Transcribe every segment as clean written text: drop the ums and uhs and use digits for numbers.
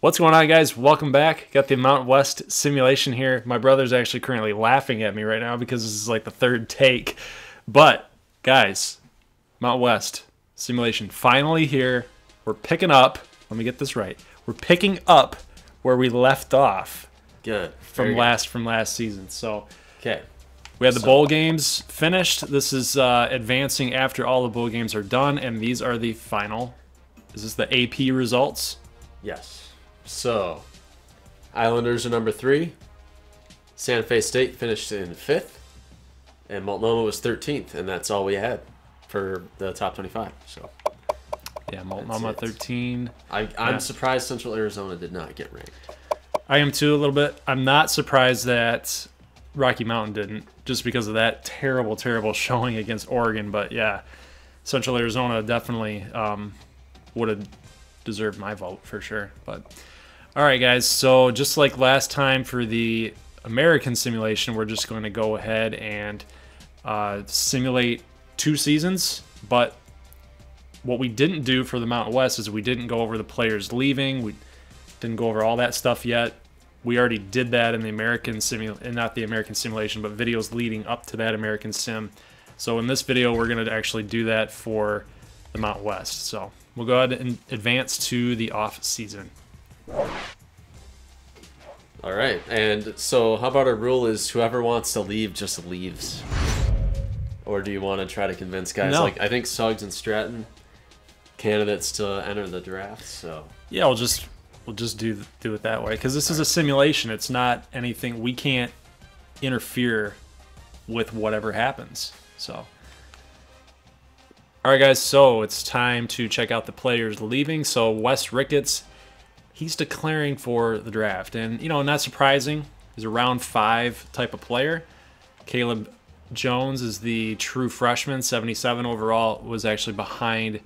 What's going on, guys? Welcome back. Got the Mount West simulation here. My brother's actually currently laughing at me right now because this is like the third take. But, guys, Mount West simulation finally here. We're picking up. Let me get this right. We're picking up where we left off. Good. From last season. So, okay. We had the bowl games finished. This is advancing after all the bowl games are done, and these are the final. Is this the AP results? Yes. So, Islanders are number 3. Santa Fe State finished in 5th. And Multnomah was 13th. And that's all we had for the top 25. So, yeah, Multnomah 13. I'm surprised Central Arizona did not get ranked. I am too, a little bit. I'm not surprised that Rocky Mountain didn't, just because of that terrible, terrible showing against Oregon. But, yeah, Central Arizona definitely would have deserved my vote for sure. But all right, guys, so just like last time for the American simulation, we're just going to go ahead and simulate 2 seasons. But what we didn't do for the Mountain West is we didn't go over the players leaving. We didn't go over all that stuff yet. We already did that in the American not the American simulation, but videos leading up to that American sim. So in this video, we're going to actually do that for the Mountain West. So we'll go ahead and advance to the off season. All right. And so how about our rule is whoever wants to leave just leaves? Or do you want to try to convince guys? No. Like, I think Suggs and Stratton, candidates to enter the draft. So yeah, we'll just do it that way, because this is a simulation. It's not anything. We can't interfere with whatever happens. So all right, guys, so it's time to check out the players leaving. So Wes Ricketts, he's declaring for the draft. And, you know, not surprising. He's a round 5 type of player. Caleb Jones is the true freshman, 77 overall, was actually behind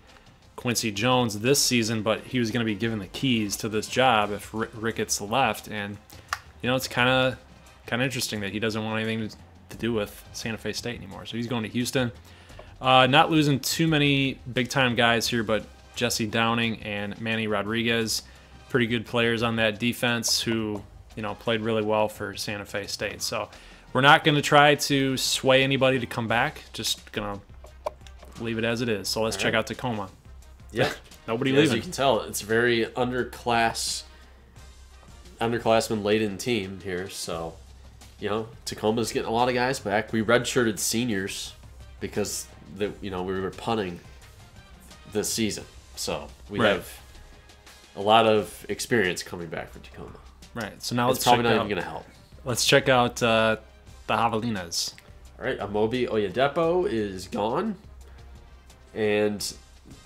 Quincy Jones this season, but he was going to be given the keys to this job if Ricketts left. And, you know, it's kind of interesting that he doesn't want anything to do with Santa Fe State anymore. So he's going to Houston. Not losing too many big-time guys here, but Jesse Downing and Manny Rodriguez, pretty good players on that defense who, you know, played really well for Santa Fe State. So we're not going to try to sway anybody to come back. Just going to leave it as it is. So let's check out Tacoma. Yeah. Nobody As leaving. you can tell, it's a very underclassmen-laden team here. So, you know, Tacoma's getting a lot of guys back. We redshirted seniors because we were punting this season. So we have a lot of experience coming back for Tacoma. Right. So now let's probably not even going to help. Let's check out the Javelinas. All right. Amobi Oyedepo is gone. And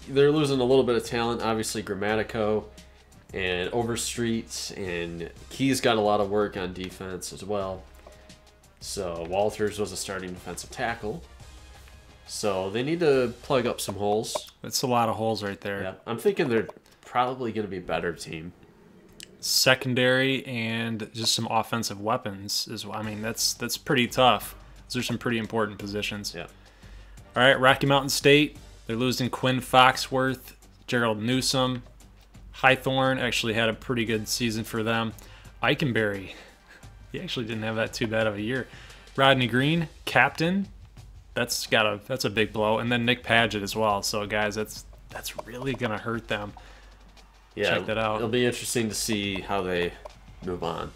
they're losing a little bit of talent. Obviously, Grammatico and Overstreet, and Key's got a lot of work on defense as well. So Walters was a starting defensive tackle. So they need to plug up some holes. That's a lot of holes right there. Yeah, I'm thinking they're probably going to be a better team. Secondary and just some offensive weapons as well. I mean, that's pretty tough. Those are some pretty important positions. Yeah. All right, Rocky Mountain State. They're losing Quinn Foxworth, Gerald Newsom. Highthorn actually had a pretty good season for them. Eikenberry, he actually didn't have that too bad of a year. Rodney Green, captain. That's a big blow. And then Nick Padgett as well. So guys, that's really gonna hurt them. Yeah, check that out. It'll be interesting to see how they move on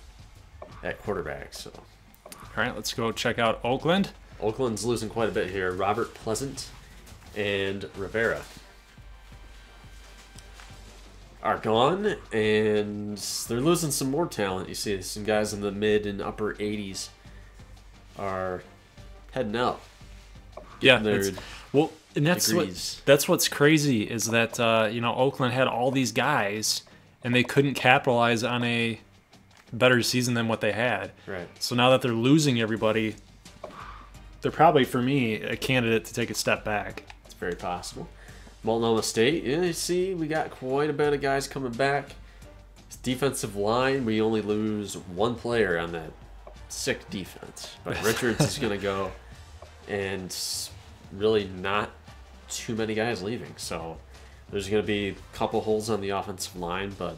at quarterback. So, all right, let's go check out Oakland. Oakland's losing quite a bit here. Robert Pleasant and Rivera are gone, and they're losing some more talent. You see some guys in the mid and upper 80s are heading out. Yeah, and that's what's crazy is that Oakland had all these guys and they couldn't capitalize on a better season than what they had. Right. So now that they're losing everybody, they're probably, for me, a candidate to take a step back. It's very possible. Multnomah State, yeah, you see, we got quite a bit of guys coming back. Defensive line, we only lose one player on that sick defense. But Richards is going to go, and really not too many guys leaving. So there's going to be a couple holes on the offensive line, but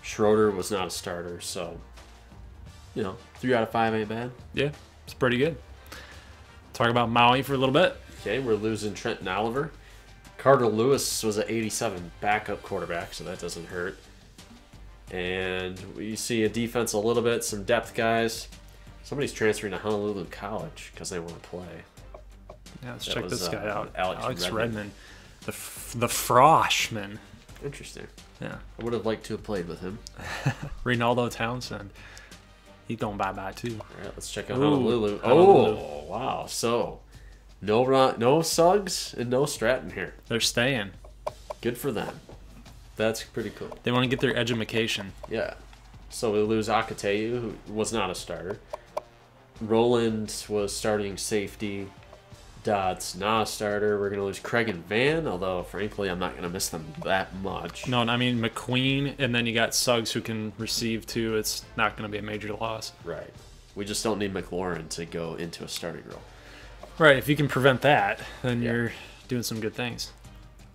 Schroeder was not a starter, so, 3 out of 5 ain't bad. Yeah, it's pretty good. Talk about Maui for a little bit. Okay, we're losing Trenton Oliver. Carter Lewis was an 87 backup quarterback, so that doesn't hurt. And we see a defense a little bit, some depth guys. Somebody's transferring to Honolulu College because they want to play. Yeah, let's check this guy out. Alex Redmond. The freshman. Interesting. Yeah. I would have liked to have played with him. Rinaldo Townsend. He's going bye-bye, too. All right, let's check out Honolulu. Honolulu. Oh, wow. So, no Suggs and no Stratton here. They're staying. Good for them. That's pretty cool. They want to get their edumacation. Yeah. So we lose Akateu, who was not a starter. Roland was starting safety. Dodd's not a starter. We're going to lose Craig and Van, although, frankly, I'm not going to miss them that much. No, I mean McQueen, and then you got Suggs who can receive, too. It's not going to be a major loss. Right. We just don't need McLaurin to go into a starting role. Right. If you can prevent that, then you're doing some good things.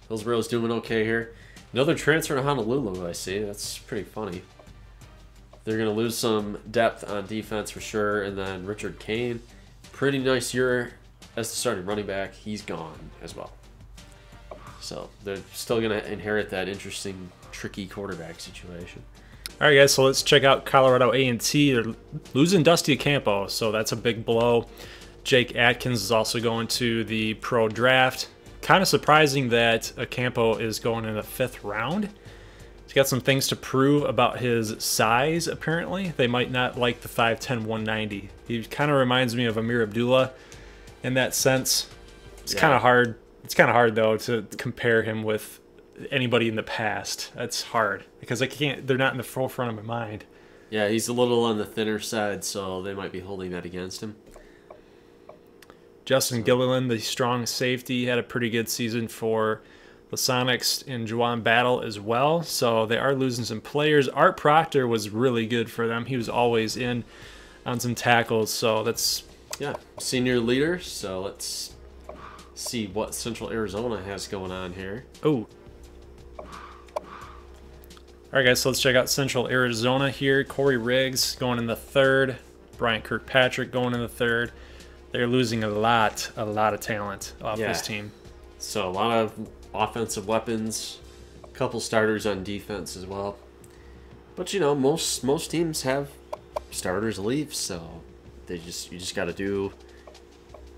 Hillsboro's doing okay here. Another transfer to Honolulu, I see. That's pretty funny. They're going to lose some depth on defense for sure. And then Richard Kane, pretty nice year as the starting running back. He's gone as well. So they're still going to inherit that interesting, tricky quarterback situation. All right, guys, so let's check out Colorado A&T. They're losing Dusty Ocampo, so that's a big blow. Jake Atkins is also going to the pro draft. Kind of surprising that Ocampo is going in the 5th round. He's got some things to prove about his size, apparently. They might not like the 5'10", 190. He kind of reminds me of Amir Abdullah in that sense. It's kind of hard. It's kind of hard, though, to compare him with anybody in the past. That's hard because they're not in the forefront of my mind. Yeah, he's a little on the thinner side, so they might be holding that against him. Justin Gilliland, the strong safety, had a pretty good season for the Sonics in Juwan Battle as well. So they are losing some players. Art Proctor was really good for them. He was always in on some tackles. So that's... Yeah, senior leader. So let's see what Central Arizona has going on here. Oh. All right, guys, so let's check out Central Arizona here. Corey Riggs going in the 3rd. Brian Kirkpatrick going in the 3rd. They're losing a lot of talent off this team. So a lot of Offensive weapons, a couple starters on defense as well. But most teams have starters leave, so you just got to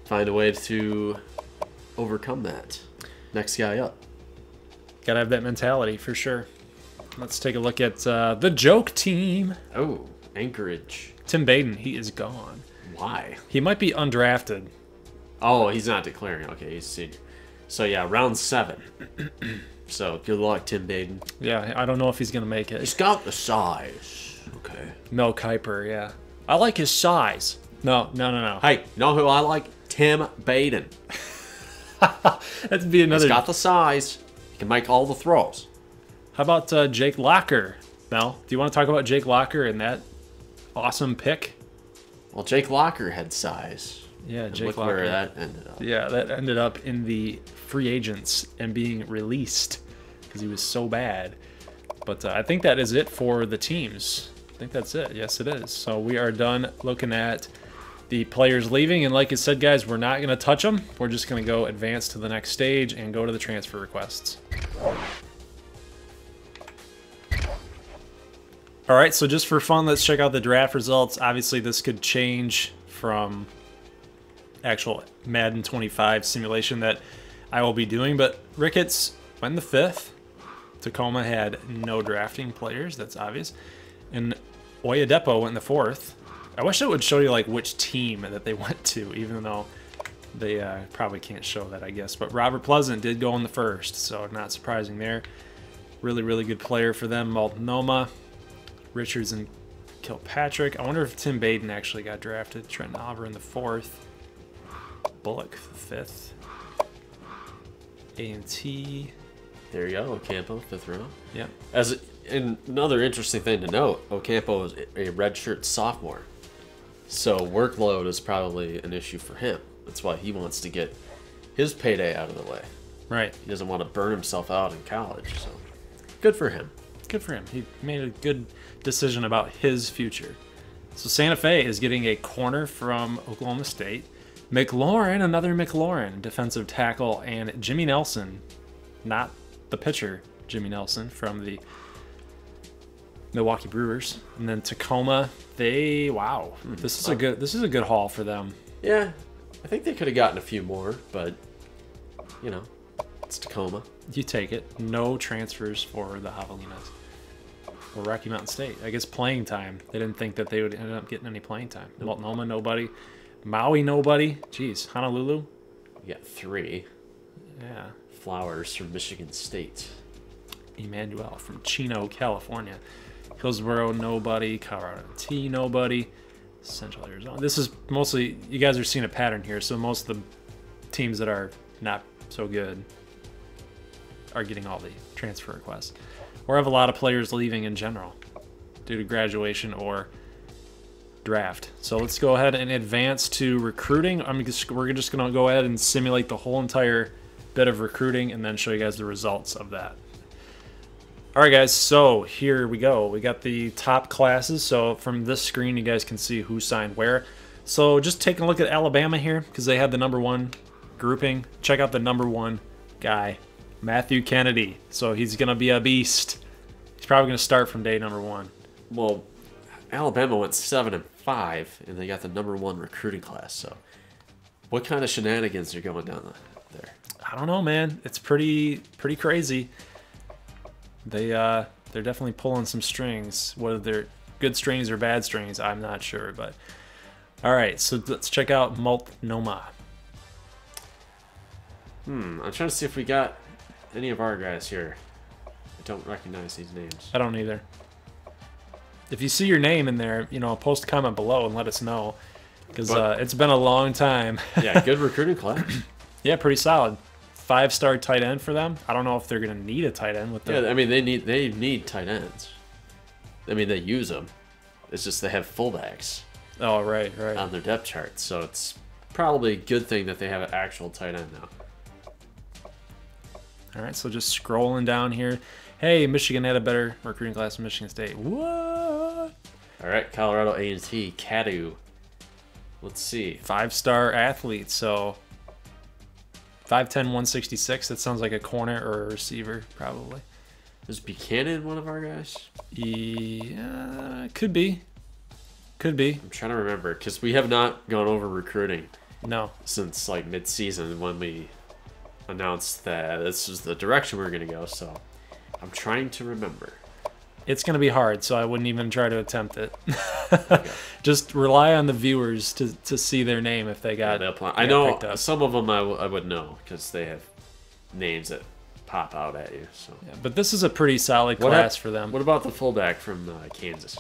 find a way to overcome that. Next guy up. Gotta have that mentality for sure. Let's take a look at the joke team. Oh, Anchorage. Tim Baden, he is gone. Why? He might be undrafted. Oh, he's not declaring. Okay, he's senior. So, yeah, round 7. So, good luck, Tim Baden. Yeah, I don't know if he's going to make it. He's got the size. Okay. Mel Kiper, yeah. I like his size. No. Hey, you know who I like? Tim Baden. That'd be another... He's got the size. He can make all the throws. How about Jake Locker, Mel? Do you want to talk about Jake Locker and that awesome pick? Well, Jake Locker had size. Yeah, and Jake look Locker. Where that ended up. Yeah, that ended up in the free agents and being released because he was so bad. But I think that is it for the teams. I think that's it. Yes, it is. So we are done looking at the players leaving. And like I said, guys, we're not going to touch them. We're just going to go advance to the next stage and go to the transfer requests. All right, so just for fun, let's check out the draft results. Obviously, this could change from actual Madden 25 simulation that I will be doing, but Ricketts went in the 5th. Tacoma had no drafting players, that's obvious. And Oyedepo went in the 4th. I wish it would show you like which team that they went to, even though they probably can't show that, I guess. But Robert Pleasant did go in the 1st, so not surprising there. Really, really good player for them. Multnomah, Richards, and Kilpatrick. I wonder if Tim Baden actually got drafted. Trenton Oliver in the 4th. Bullock, 5th. A&T. There you go, Ocampo, 5th round. Yep. And another interesting thing to note, Ocampo is a redshirt sophomore. So workload is probably an issue for him. That's why he wants to get his payday out of the way. Right. He doesn't want to burn himself out in college. So good for him. Good for him. He made a good decision about his future. So Santa Fe is getting a corner from Oklahoma State. McLaurin, another McLaurin, defensive tackle, and Jimmy Nelson, not the pitcher, Jimmy Nelson from the Milwaukee Brewers. And then Tacoma, this is a good haul for them. Yeah, I think they could have gotten a few more, but you know, it's Tacoma. You take it. No transfers for the Javelinas or Rocky Mountain State. I guess playing time. They didn't think that they would end up getting any playing time. Nope. Multnomah, nobody. Maui, nobody. Jeez, Honolulu. We got 3. Yeah. Flowers from Michigan State. Emmanuel from Chino, California. Hillsboro, nobody. Colorado T, nobody. Central Arizona. This is mostly, you guys are seeing a pattern here. So most of the teams that are not so good are getting all the transfer requests, or have a lot of players leaving in general due to graduation or draft. So let's go ahead and advance to recruiting. We're just going to go ahead and simulate the whole entire bit of recruiting and then show you guys the results of that. All right, guys, so here we go. We got the top classes. So from this screen, you guys can see who signed where. So just taking a look at Alabama here because they had the #1 grouping. Check out the #1 guy, Matthew Kennedy. So he's going to be a beast. He's probably going to start from day #1. Well, Alabama went 7-5, and they got the #1 recruiting class. So what kind of shenanigans are going down there? I don't know, man. It's pretty crazy. They're definitely pulling some strings. Whether they're good strings or bad strings, I'm not sure. But all right, so let's check out Multnomah. I'm trying to see if we got any of our guys here. I don't recognize these names. I don't either. If you see your name in there, post a comment below and let us know, because it's been a long time. Yeah, good recruiting class. Yeah, pretty solid. 5-star tight end for them. I don't know if they're going to need a tight end with them. Yeah, I mean they need tight ends. I mean they use them. It's just they have fullbacks. Oh, right. On their depth chart, so it's probably a good thing that they have an actual tight end now. All right, so just scrolling down here. Hey, Michigan had a better recruiting class than Michigan State. What? All right, Colorado A&T, Cadu. Let's see. 5-star athlete, so 5'10", 166. That sounds like a corner or a receiver, probably. Is Buchanan one of our guys? Yeah, could be. Could be. I'm trying to remember, because we have not gone over recruiting. No. Since, like, mid-season when we announced that this is the direction we're going to go, so I'm trying to remember. It's going to be hard, so I wouldn't even try to attempt it. Okay. Just rely on the viewers to see their name if they got. Yeah, I know some of them I would know because they have names that pop out at you. So. Yeah, but this is a pretty solid class for them. What about the fullback from Kansas?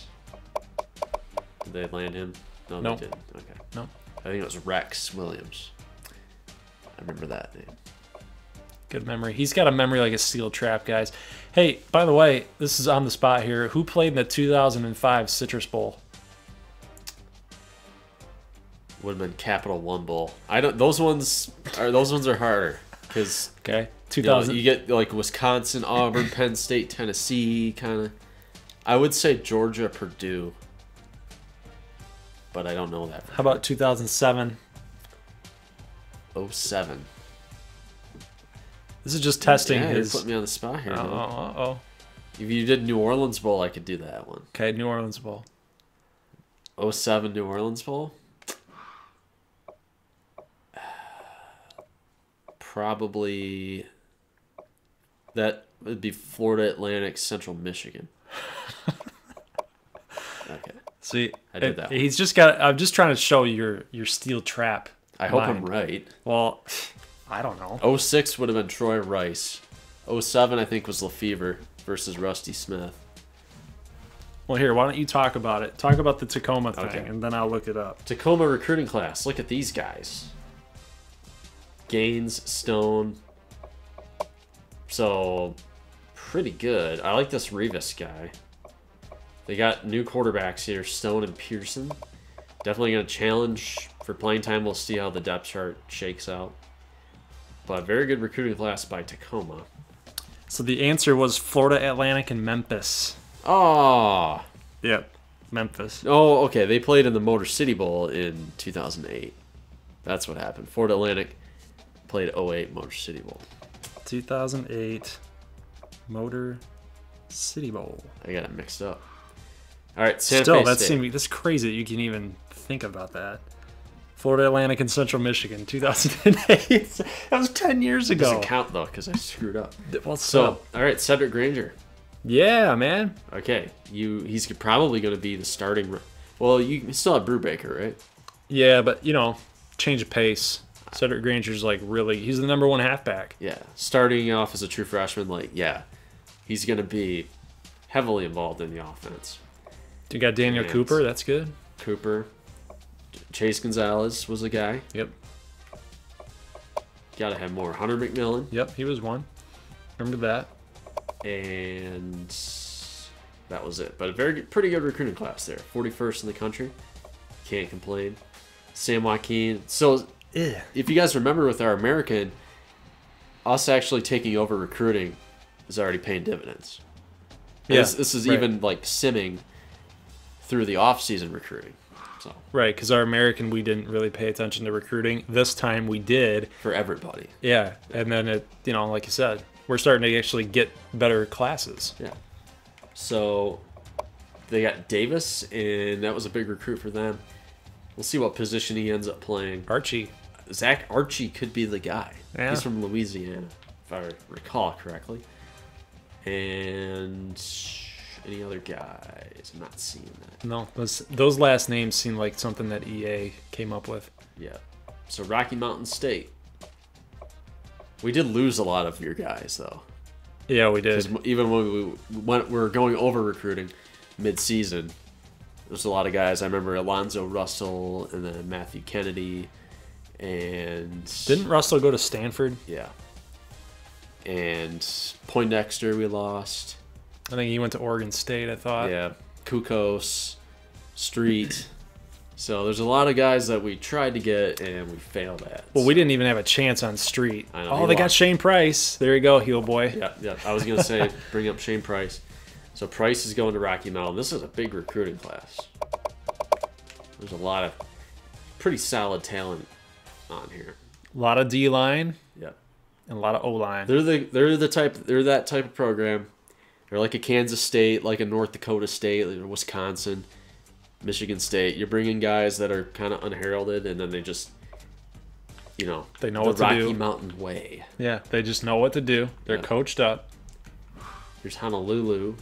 Did they land him? No, nope. They didn't. Okay. No. I think it was Rex Williams. I remember that name. Good memory. He's got a memory like a steel trap, guys. Hey, by the way, this is on the spot here. Who played in the 2005 Citrus Bowl? Would have been Capital One Bowl. I don't. Those ones are harder because okay, 2000. You get like Wisconsin, Auburn, Penn State, Tennessee, kind of. I would say Georgia, Purdue, but I don't know that. How about 2007? 07. This is just testing his. You're putting me on the spot here. Oh. If you did New Orleans Bowl, I could do that one. Okay, New Orleans Bowl. 07 New Orleans Bowl. Probably that would be Florida Atlantic, Central Michigan. Okay. See, I did that. He's just got. I'm just trying to show your steel trap. I hope I'm right. Well, I don't know. 06 would have been Troy Rice. 07 I think was Lefevre versus Rusty Smith. Well, here, why don't you talk about it? Talk about the Tacoma thing, and then I'll look it up. Tacoma recruiting class. Look at these guys. Gaines, Stone. So, pretty good. I like this Rivas guy. They got new quarterbacks here, Stone and Pearson. Definitely going to challenge for playing time. We'll see how the depth chart shakes out. But very good recruiting class by Tacoma. So the answer was Florida Atlantic and Memphis. Oh. Yep, Memphis. Oh, okay. They played in the Motor City Bowl in 2008. That's what happened. Florida Atlantic played 08 Motor City Bowl. 2008 Motor City Bowl. I got it mixed up. All right, Santa Still, Fe State. that's crazy that you can even think about that. Florida Atlantic and Central Michigan, 2008. That was 10 years ago. Doesn't count though because I screwed up. Well, So, all right, Cedric Granger. yeah, man. Okay, he's probably going to be the starting. Well, you still have Brubaker, right? Yeah, but change of pace. Cedric Granger's he's the number one halfback. Yeah, starting off as a true freshman, he's going to be heavily involved in the offense. You got Daniel Cooper. That's good. Cooper. Chase Gonzalez was a guy. Yep. Got to have more. Hunter McMillan. Yep, he was one. Remember that. And that was it. But a pretty good recruiting class there. 41st in the country. Can't complain. Sam Joaquin. So, if you guys remember with our American, us actually taking over recruiting is already paying dividends. Yeah, this is right. Even simming through the off-season recruiting. So. Right, because our American, we didn't really pay attention to recruiting. This time we did. For everybody. Yeah, and then it, like you said, we're starting to actually get better classes. Yeah. So they got Davis, and that was a big recruit for them. We'll see what position he ends up playing. Archie. Zach Archie could be the guy. Yeah. He's from Louisiana, if I recall correctly. And any other guys? I'm not seeing that. No, those last names seem like something that EA came up with. Yeah. So Rocky Mountain State. We did lose a lot of your guys, though. Yeah, we did. Even when we were going over recruiting mid-season, there's a lot of guys. I remember Alonzo Russell and then Matthew Kennedy. And didn't Russell go to Stanford? Yeah. And Poindexter we lost. I think he went to Oregon State, I thought. Yeah. Kukos, Street. So there's a lot of guys that we tried to get and we failed at. Well, we didn't even have a chance on Street. I know, oh, they got Shane Price. There you go, heel boy. Yeah. I was going to say, bring up Shane Price. So Price is going to Rocky Mountain. This is a big recruiting class. There's a lot of pretty solid talent on here. A lot of D-line. Yeah. And a lot of O-line. They're that type of program. They're like a Kansas State, like a North Dakota State, like Wisconsin, Michigan State. You're bringing guys that are kind of unheralded, and then they just, they know what to do. The Rocky Mountain way. Yeah, they just know what to do. They're coached up. Here's Honolulu.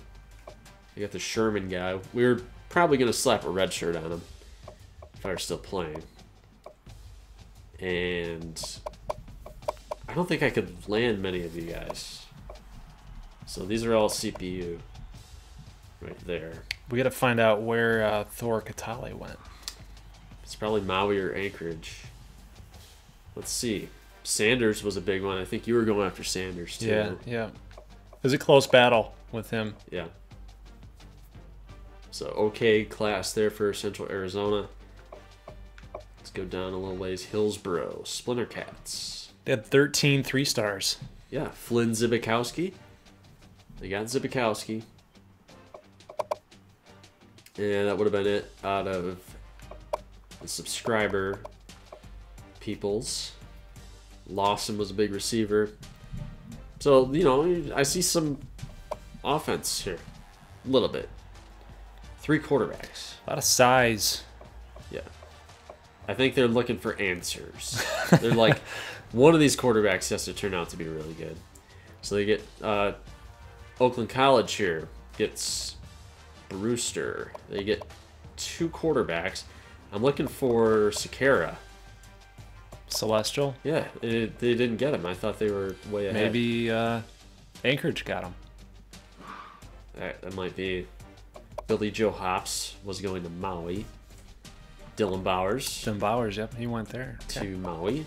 You got the Sherman guy. We were probably going to slap a red shirt on him if I were still playing. And I don't think I could land many of you guys. So these are all CPU right there. We got to find out where Thor Catale went. It's probably Maui or Anchorage. Let's see. Sanders was a big one. I think you were going after Sanders too. Yeah. It was a close battle with him. Yeah. So okay class there for Central Arizona. Let's go down a little ways. Hillsboro, Splinter Cats. They had 13 3-stars. Yeah, Flynn Zibikowski. They got Zibikowski. And that would have been it out of the subscriber peoples. Lawson was a big receiver. So, I see some offense here. A little bit. 3 quarterbacks. A lot of size. Yeah. I think they're looking for answers. They're like, one of these quarterbacks has to turn out to be really good. So they get Oakland College here. Gets Brewster. They get 2 quarterbacks. I'm looking for Sakara. Celestial? Yeah, they didn't get him. I thought they were way ahead. Maybe Anchorage got him. That might be. Billy Joe Hops was going to Maui. Dylan Bowers. Yep, he went there. To Maui.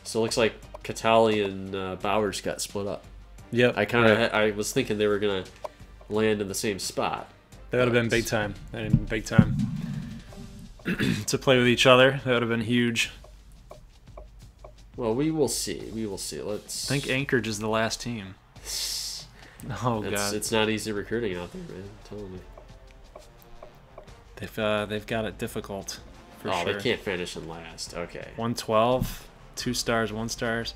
So it looks like Catale and Bowers got split up. Yep. I was thinking they were gonna land in the same spot. That would have been big time. To play with each other. That would have been huge. Well, we will see. I think Anchorage is the last team. Oh god, It's not easy recruiting out there, man. I'm telling you. they've got it difficult for Oh, sure. they can't finish in last. Okay. 112, 2 stars, 1 stars.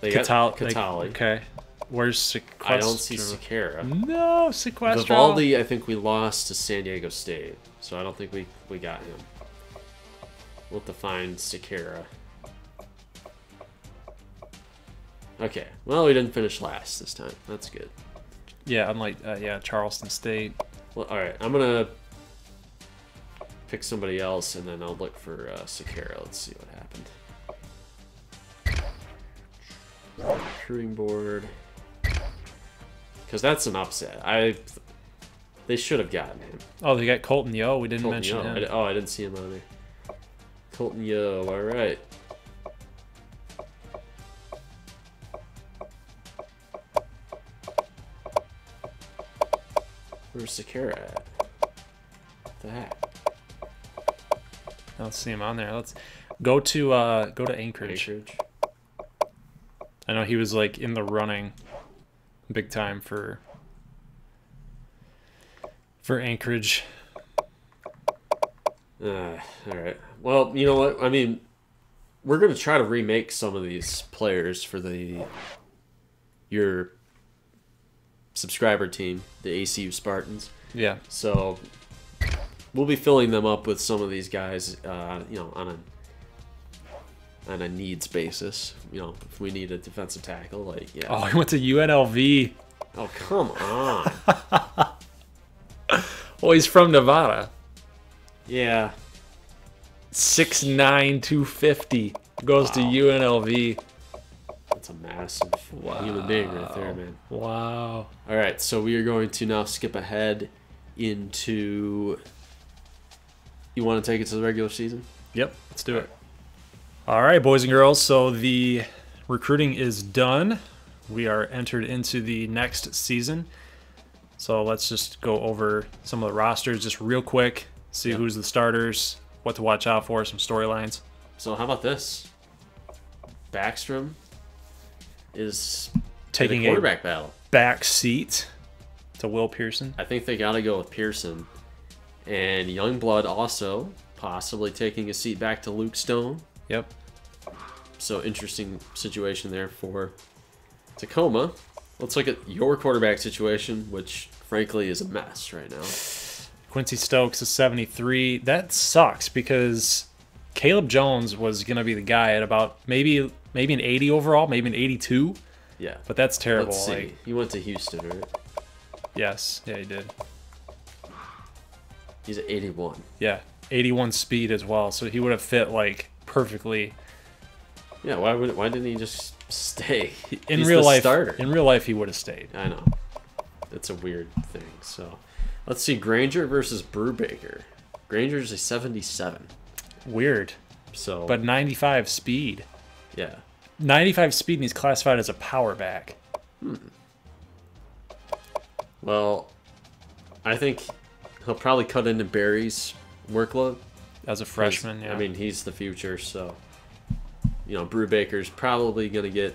They got Katali. Katali. Okay, where's Sequestro? I don't see Sakara. No, Sequestro. Vivaldi, I think we lost to San Diego State, so I don't think we got him. We'll have to find Sakara. Okay, well, we didn't finish last this time. That's good. Yeah, unlike Charleston State. Well, all right, I'm gonna pick somebody else, and then I'll look for Sakara. Let's see what happened. Recruiting board, because that's an upset. They should have gotten him. Oh, they got Colton Yo. We didn't Colton mention Yo. him. I didn't see him on there. Colton Yo. All right. Where's Sakara at? What the heck? I don't see him on there. Let's go to Anchorage. I know he was like in the running, big time for Anchorage. All right. Well, you know what? I mean, we're gonna try to remake some of these players for your subscriber team, the ACU Spartans. Yeah. So we'll be filling them up with some of these guys, on a needs basis. You know, if we need a defensive tackle, like yeah. Oh, he went to UNLV. Oh, come on. Well, he's from Nevada. Yeah. 6'9", 250. Goes to UNLV. That's a massive human being right there, man. Wow. All right, so we are going to now skip ahead into. You want to take it to the regular season? Yep, let's do it. All right, boys and girls. So the recruiting is done. We are entered into the next season. So let's just go over some of the rosters just real quick. See who's the starters, what to watch out for, some storylines. So how about this? Backstrom is Taking in a quarterback battle. Back seat to Will Pearson. I think they got to go with Pearson. And Youngblood also possibly taking a seat back to Luke Stone. Yep. So interesting situation there for Tacoma. Let's look at your quarterback situation, which frankly is a mess right now. Quincy Stokes is 73. That sucks because Caleb Jones was going to be the guy at about maybe an 80 overall, maybe an 82. Yeah. But that's terrible. Let's see. He went to Houston, right? Yes. Yeah, he did. He's at 81. Yeah. 81 speed as well. So he would have fit like perfectly. Yeah, why didn't he just stay? In He's real the life, starter. In real life, he would have stayed. I know. It's a weird thing. So, let's see. Granger versus Brubaker. Granger's a 77. Weird. So, But 95 speed. yeah. 95 speed, and he's classified as a power back. Well, I think he'll probably cut into Barry's workload. As a freshman, yeah. I mean, he's the future, so Brubaker's probably gonna get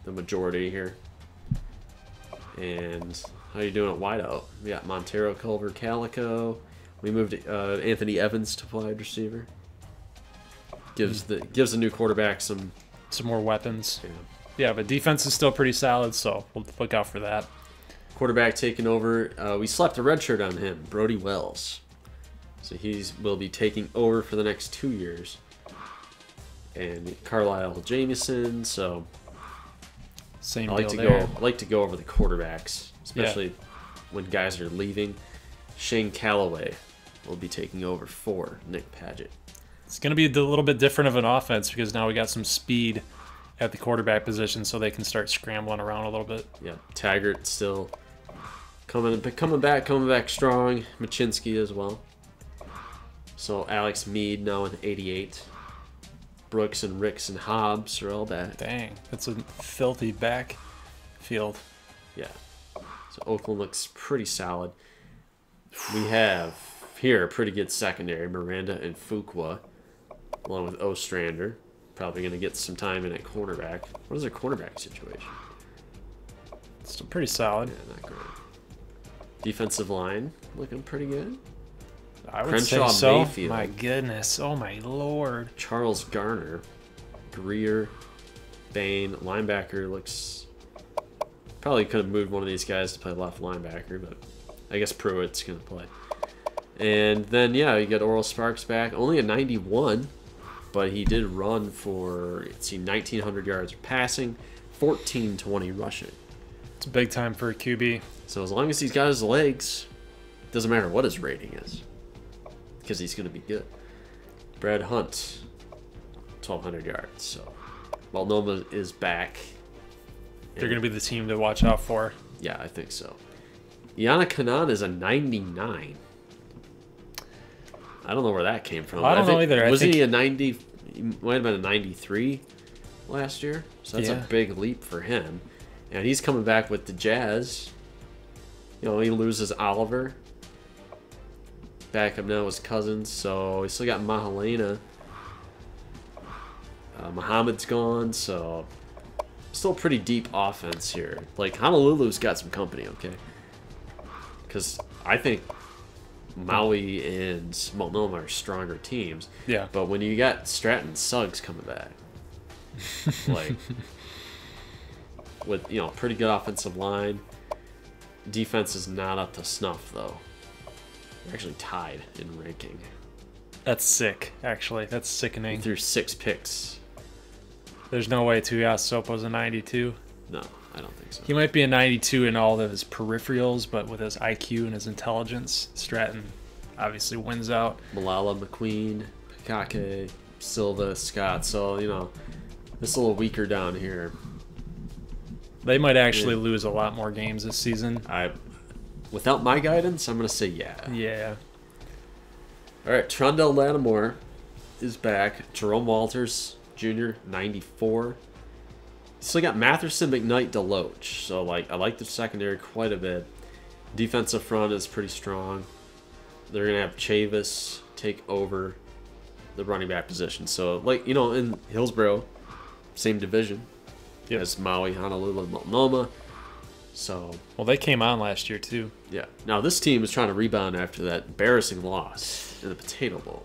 the majority here. And how you doing at wideout? We got Montero, Culver, Calico. We moved Anthony Evans to wide receiver. Gives the new quarterback some more weapons. Yeah. Yeah, but defense is still pretty solid, so we'll look out for that. Quarterback taking over. We slapped a red shirt on him, Brody Wells. So will be taking over for the next 2 years. And Carlisle Jamison. So Same I like deal to there. go. I like to go over the quarterbacks, especially when guys are leaving. Shane Calloway will be taking over for Nick Paget. It's going to be a little bit different of an offense because now we got some speed at the quarterback position, so they can start scrambling around a little bit. Yeah, Taggart still coming back strong. Machinsky as well. So Alex Mead now in 88. Brooks and Ricks and Hobbs are all back. Dang, that's a filthy backfield. Yeah. So Oakland looks pretty solid. We have here a pretty good secondary. Miranda and Fuqua, along with Ostrander. Probably going to get some time in at cornerback. What is their cornerback situation? Still pretty solid. Yeah, not great. Defensive line looking pretty good. I would Crenshaw, say so. Mayfield. My goodness. Oh, my Lord. Charles Garner. Greer. Bain. Linebacker looks... Probably could have moved one of these guys to play left linebacker, but I guess Pruitt's going to play. And then, yeah, you got Oral Sparks back. Only a 91, but he did run for, let's see, 1,900 yards passing, 1,420 rushing. It's big time for a QB. So as long as he's got his legs, doesn't matter what his rating is, because he's going to be good. Brad Hunt, 1,200 yards. So Multnomah is back. They're going to be the team to watch out for. Yeah, I think so. Yana Kanan is a 99. I don't know where that came from. I don't know either. Wasn't he a 90? He might have been a 93 last year. So that's a big leap for him. And he's coming back with the Jazz. You know, he loses Oliver. Back up now is Cousins. So he still got Mahalena. Muhammad's gone. So still pretty deep offense here. Like, Honolulu's got some company, okay? Because I think Maui and Multnomah are stronger teams. Yeah. But when you got Stratton Suggs coming back, like, with, you know, pretty good offensive line, defense is not up to snuff, though. They're actually tied in ranking. That's sick, actually. That's sickening. He threw 6 picks. There's no way Tuiasosopo's a 92. No, I don't think so. He might be a 92 in all of his peripherals, but with his IQ and his intelligence, Stratton obviously wins out. Malala, McQueen, Pikake, Silva, Scott. So, you know, it's a little weaker down here. They might actually lose a lot more games this season. Without my guidance, I'm going to say yeah. Yeah. All right, Trondell Lattimore is back. Jerome Walters Jr., 94. Still got Matherson, McKnight, Deloach. So, like, I like the secondary quite a bit. Defensive front is pretty strong. They're going to have Chavis take over the running back position. So, like, you know, in Hillsborough, same division as Maui, Honolulu, and Multnomah. So, well, they came on last year, too. Yeah. Now, this team is trying to rebound after that embarrassing loss in the Potato Bowl.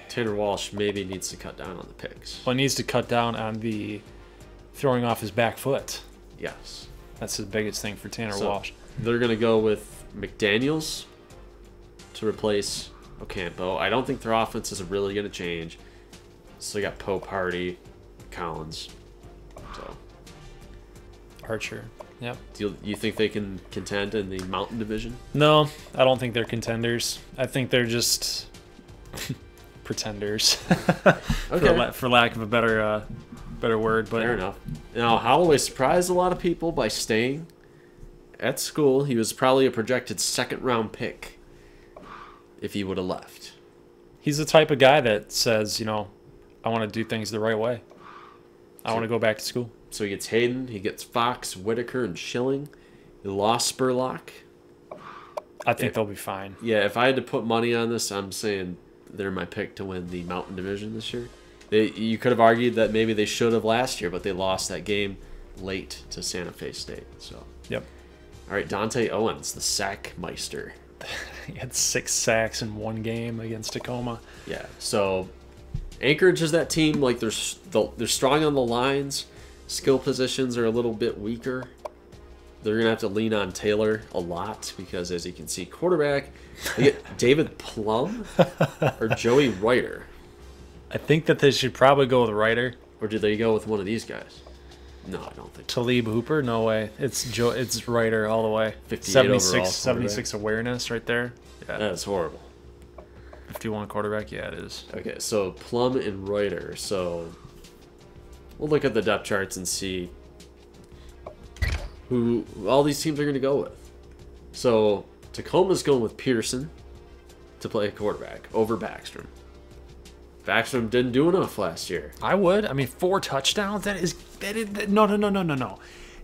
Tanner Walsh maybe needs to cut down on the picks. Well, he needs to cut down on the throwing off his back foot. Yes. That's the biggest thing for Tanner Walsh. They're going to go with McDaniels to replace Ocampo. I don't think their offense is really going to change. So they got Pope, Hardy, Collins. So Archer. Yep. Do you think they can contend in the Mountain Division? No, I don't think they're contenders. I think they're just pretenders, Okay. for lack of a better word. But fair enough. Now, Holloway surprised a lot of people by staying at school. He was probably a projected second-round pick if he would have left. He's the type of guy that says, you know, I want to do things the right way. I want to go back to school. So he gets Hayden, he gets Fox, Whitaker, and Schilling. He lost Spurlock. I think they'll be fine. Yeah, if I had to put money on this, I'm saying they're my pick to win the Mountain Division this year. You could have argued that maybe they should have last year, but they lost that game late to Santa Fe State. So, yep. All right, Dante Owens, the sack meister. He had 6 sacks in one game against Tacoma. Yeah. So Anchorage is that team. Like they're strong on the lines. Skill positions are a little bit weaker. They're gonna have to lean on Taylor a lot because, as you can see, quarterback. They get David Plum or Joey Ryder. I think that they should probably go with Ryder. Or do they go with one of these guys? No, I don't think so. Talib Hooper? No way. It's Ryder all the way. 76 awareness right there. Yeah. That's horrible. 51 quarterback, yeah, it is. Okay, so Plum and Ryder. So we'll look at the depth charts and see who all these teams are going to go with. So Tacoma's going with Pearson to play quarterback over Backstrom. Backstrom didn't do enough last year. I would. I mean, 4 touchdowns? No.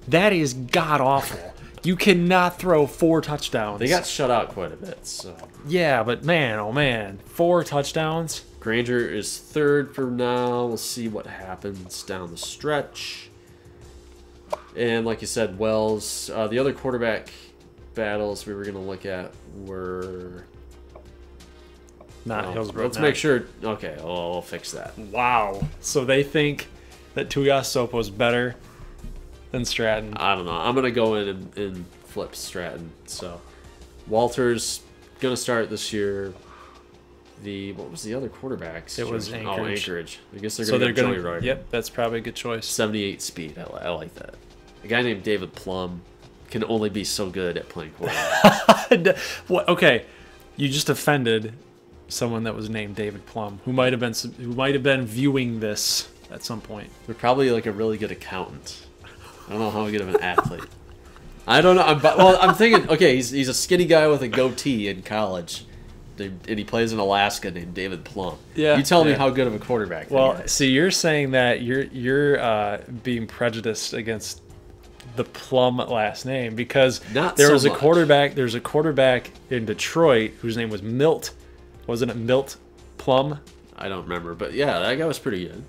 That is god-awful. You cannot throw 4 touchdowns. They got shut out quite a bit. So yeah, but man, oh man. 4 touchdowns? Granger is 3rd for now. We'll see what happens down the stretch. And like you said, Wells. The other quarterback battles we were going to look at were Not Hillsborough. Let's make sure. Okay, I'll fix that. Wow. So they think that Tuiasosopo is better than Stratton. I don't know. I'm going to go in and flip Stratton. So Walter's going to start this year. What was the other quarterbacks? It was Anchorage. Oh, Anchorage. I guess they're going to go Joey Ryder. Yep, that's probably a good choice. 78 speed. I like that. A guy named David Plum can only be so good at playing quarterback. Okay, you just offended someone that was named David Plum, who might have been viewing this at some point. They're probably like a really good accountant. I don't know how good of an athlete. I don't know. I'm thinking. Okay, he's a skinny guy with a goatee in college. And he plays in Alaska named David Plum. Yeah. You tell me how good of a quarterback. Well, see, you're saying that you're being prejudiced against the Plum last name because there's a quarterback in Detroit whose name was Milt. Wasn't it Milt Plum? I don't remember, but yeah, that guy was pretty good.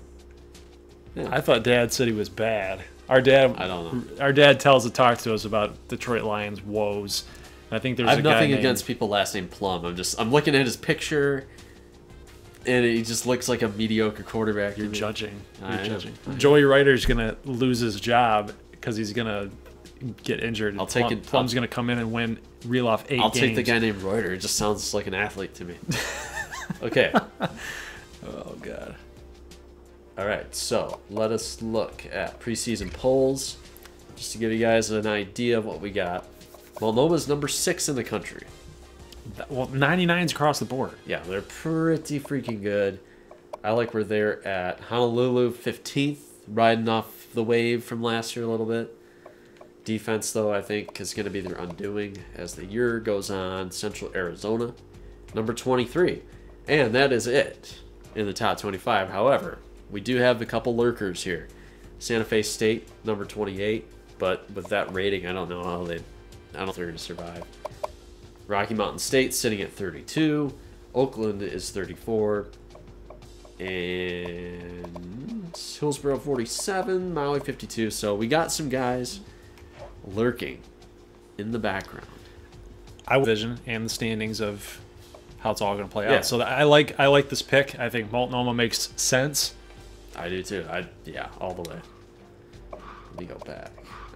Yeah. I thought Dad said he was bad. I don't know. Our dad tells to talk to us about Detroit Lions woes. I think there's I have nothing against people last name Plum. I'm looking at his picture, and he just looks like a mediocre quarterback. You're judging. Joey Ryder's gonna lose his job because he's gonna get injured. Plum's gonna come in and reel off 8 games. I'll take the guy named Ryder. It just sounds like an athlete to me. Okay. Oh God. All right. So let us look at preseason polls, just to give you guys an idea of what we got. Multnomah's number 6 in the country. Well, 99's across the board. Yeah, they're pretty freaking good. I like where they're at. Honolulu, 15th, riding off the wave from last year a little bit. Defense, though, I think is going to be their undoing as the year goes on. Central Arizona, number 23. And that is it in the top 25. However, we do have a couple lurkers here. Santa Fe State, number 28. But with that rating, I don't know if they're going to survive. Rocky Mountain State sitting at 32. Oakland is 34. And Hillsborough 47. Maui 52. So we got some guys lurking in the background. I vision and the standings of how it's all going to play out. So I like this pick. I think Multnomah makes sense. I do too. All the way. Let me go back.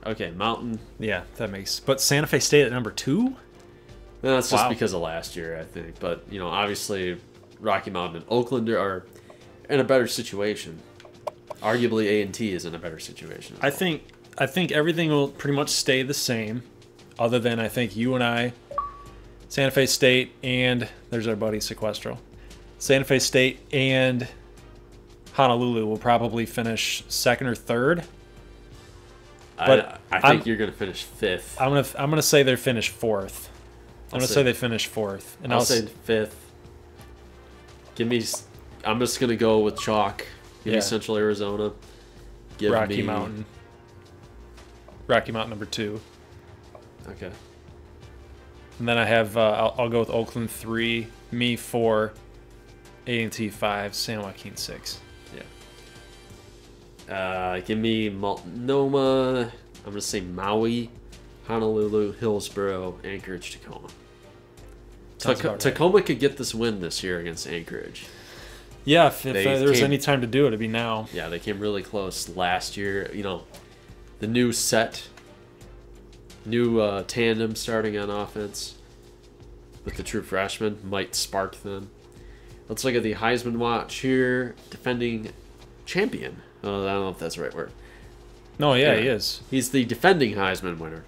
Okay, Mountain. Yeah, that makes. But Santa Fe State at number 2. No, that's just because of last year, I think. But obviously, Rocky Mountain and Oakland are in a better situation. Arguably, A&T is in a better situation. I think everything will pretty much stay the same, other than I think you and I, Santa Fe State, and there's our buddy Sequestro. Santa Fe State and Honolulu will probably finish 2nd or 3rd. But I think you're going to finish 5th. I'm gonna say they finish 4th. I'm gonna say they finish 4th, and I'll say 5th. I'm just gonna go with chalk. Give me Central Arizona. Rocky Mountain. Rocky Mountain number 2. Okay. And then I have I'll go with Oakland 3, me 4, A&T 5, San Joaquin 6. Give me Multnomah. I'm going to say Maui, Honolulu, Hillsborough, Anchorage, Tacoma. Tacoma could get this win this year against Anchorage. Yeah, if there's any time to do it, it'd be now. Yeah, they came really close last year. The new tandem starting on offense with the true freshmen might spark them. Let's look at the Heisman watch here. Defending champion. I don't know if that's the right word. No, he is. He's the defending Heisman winner,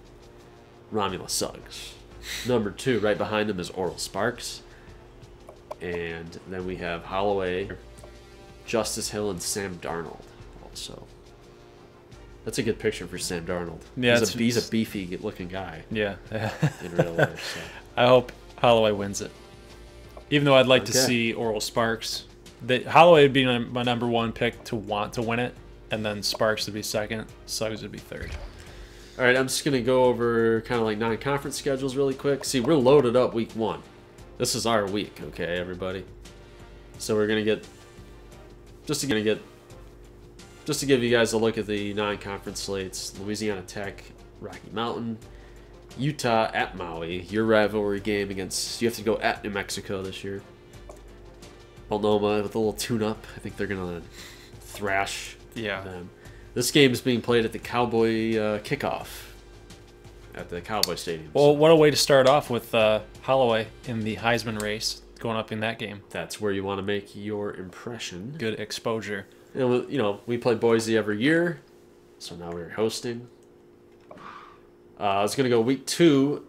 Romulus Suggs. Number 2, right behind him is Oral Sparks. And then we have Holloway, Justice Hill, and Sam Darnold also. That's a good picture for Sam Darnold. Yeah, he's a beefy looking guy. Yeah. In real life. So. I hope Holloway wins it. Even though I'd like to see Oral Sparks. Holloway would be my number 1 pick to want to win it, and then Sparks would be 2nd, Suggs would be 3rd. All right, I'm just going to go over kind of like non-conference schedules really quick. See, we're loaded up week 1. This is our week, okay, everybody? So we're going to get just to give you guys a look at the non-conference slates, Louisiana Tech, Rocky Mountain, Utah at Maui, your rivalry game against, you have to go at New Mexico this year. Multnomah with a little tune-up. I think they're going to thrash them. This game is being played at the Cowboy kickoff at the Cowboy Stadium. Well, what a way to start off with Holloway in the Heisman race going up in that game. That's where you want to make your impression. Good exposure. And, you know, we play Boise every year, so now we're hosting. I was going to go week 2.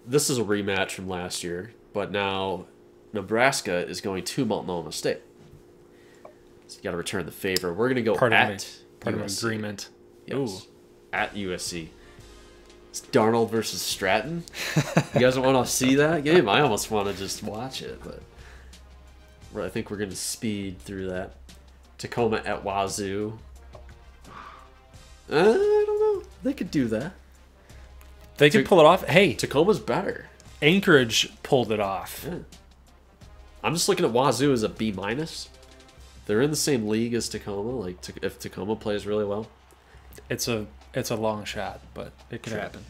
This is a rematch from last year, but now Nebraska is going to Multnomah State. So you got to return the favor. We're going to go part at of an agreement. Yes, Ooh. at USC. It's Darnold versus Stratton. You guys want to see that game? I almost want to just watch it, but I think we're going to speed through that. Tacoma at Wazoo. I don't know. They could do that. They could pull it off. Hey, Tacoma's better. Anchorage pulled it off. Yeah. I'm just looking at Wazoo as a B-. They're in the same league as Tacoma. Like, if Tacoma plays really well, it's a long shot, but it could happen.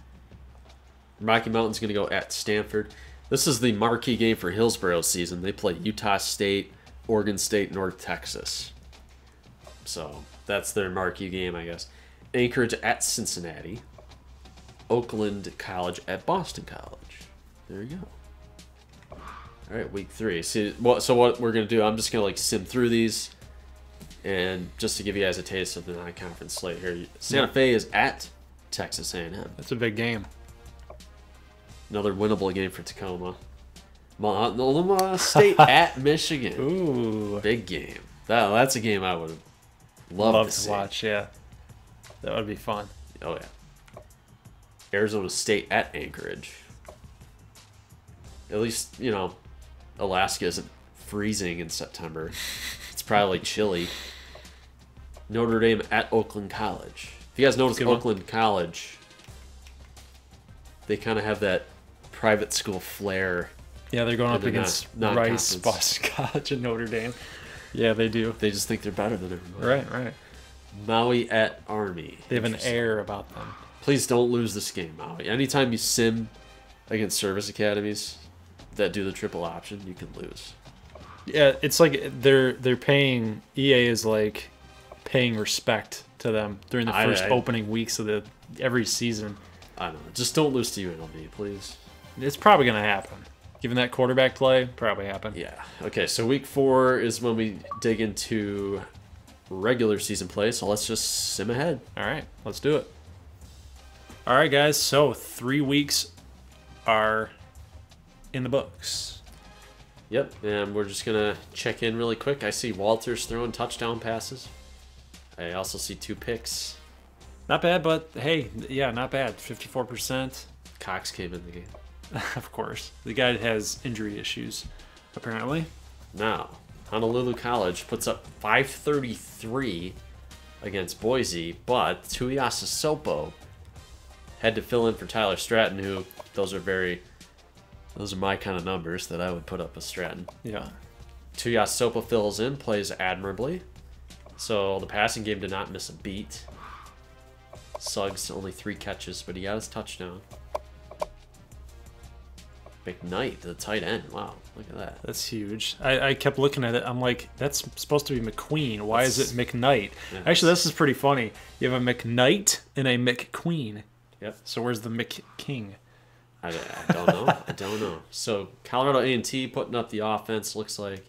Rocky Mountain's going to go at Stanford. This is the marquee game for Hillsborough season. They play Utah State, Oregon State, North Texas. So that's their marquee game, I guess. Anchorage at Cincinnati. Oakland College at Boston College. There you go. All right, week 3. So what we're going to do, I'm just going to like sim through these. And just to give you guys a taste of the non-conference slate here. Santa Fe is at Texas A&M. That's a big game. Another winnable game for Tacoma. Multnomah State at Michigan. Ooh. Big game. That's a game I would love to watch, yeah. That would be fun. Oh, yeah. Arizona State at Anchorage. At least, you know, Alaska isn't freezing in September. It's probably chilly. Notre Dame at Oakland College. If you guys notice, Oakland College, they kind of have that private school flair. Yeah, they're going up against Rice, Boston College, and Notre Dame. Yeah, they do. They just think they're better than everybody. Right. Maui at Army. They have an air about them. Please don't lose this game, Maui. Anytime you sim against service academies that do the triple option, you can lose. Yeah, it's like they're paying, EA is like paying respect to them during the first opening weeks of every season. I don't know. Just don't lose to UNLV, please. It's probably going to happen. Given that quarterback play, probably happen. Yeah. Okay, so week 4 is when we dig into regular season play, so let's just sim ahead. All right, let's do it. All right, guys, so 3 weeks are in the books. Yep, and we're just going to check in really quick. I see Walters throwing touchdown passes. I also see 2 picks. Not bad, but hey, yeah, not bad. 54%. Cox came in the game. Of course. The guy has injury issues, apparently. Now, Honolulu College puts up 533 against Boise, but Tuiasa Sopo had to fill in for Tyler Stratton, who those are my kind of numbers that I would put up with Stratton. Yeah. Tuiasa Sopo fills in, plays admirably. So the passing game did not miss a beat. Suggs only 3 catches, but he got his touchdown. McKnight, the tight end. Wow, look at that. That's huge. I kept looking at it. I'm like, that's supposed to be McQueen. Why is it McKnight? Yeah, actually, this is pretty funny. You have a McKnight and a McQueen. Yep. So where's the McKing? I don't know. I don't know. So Colorado A&T putting up the offense. Looks like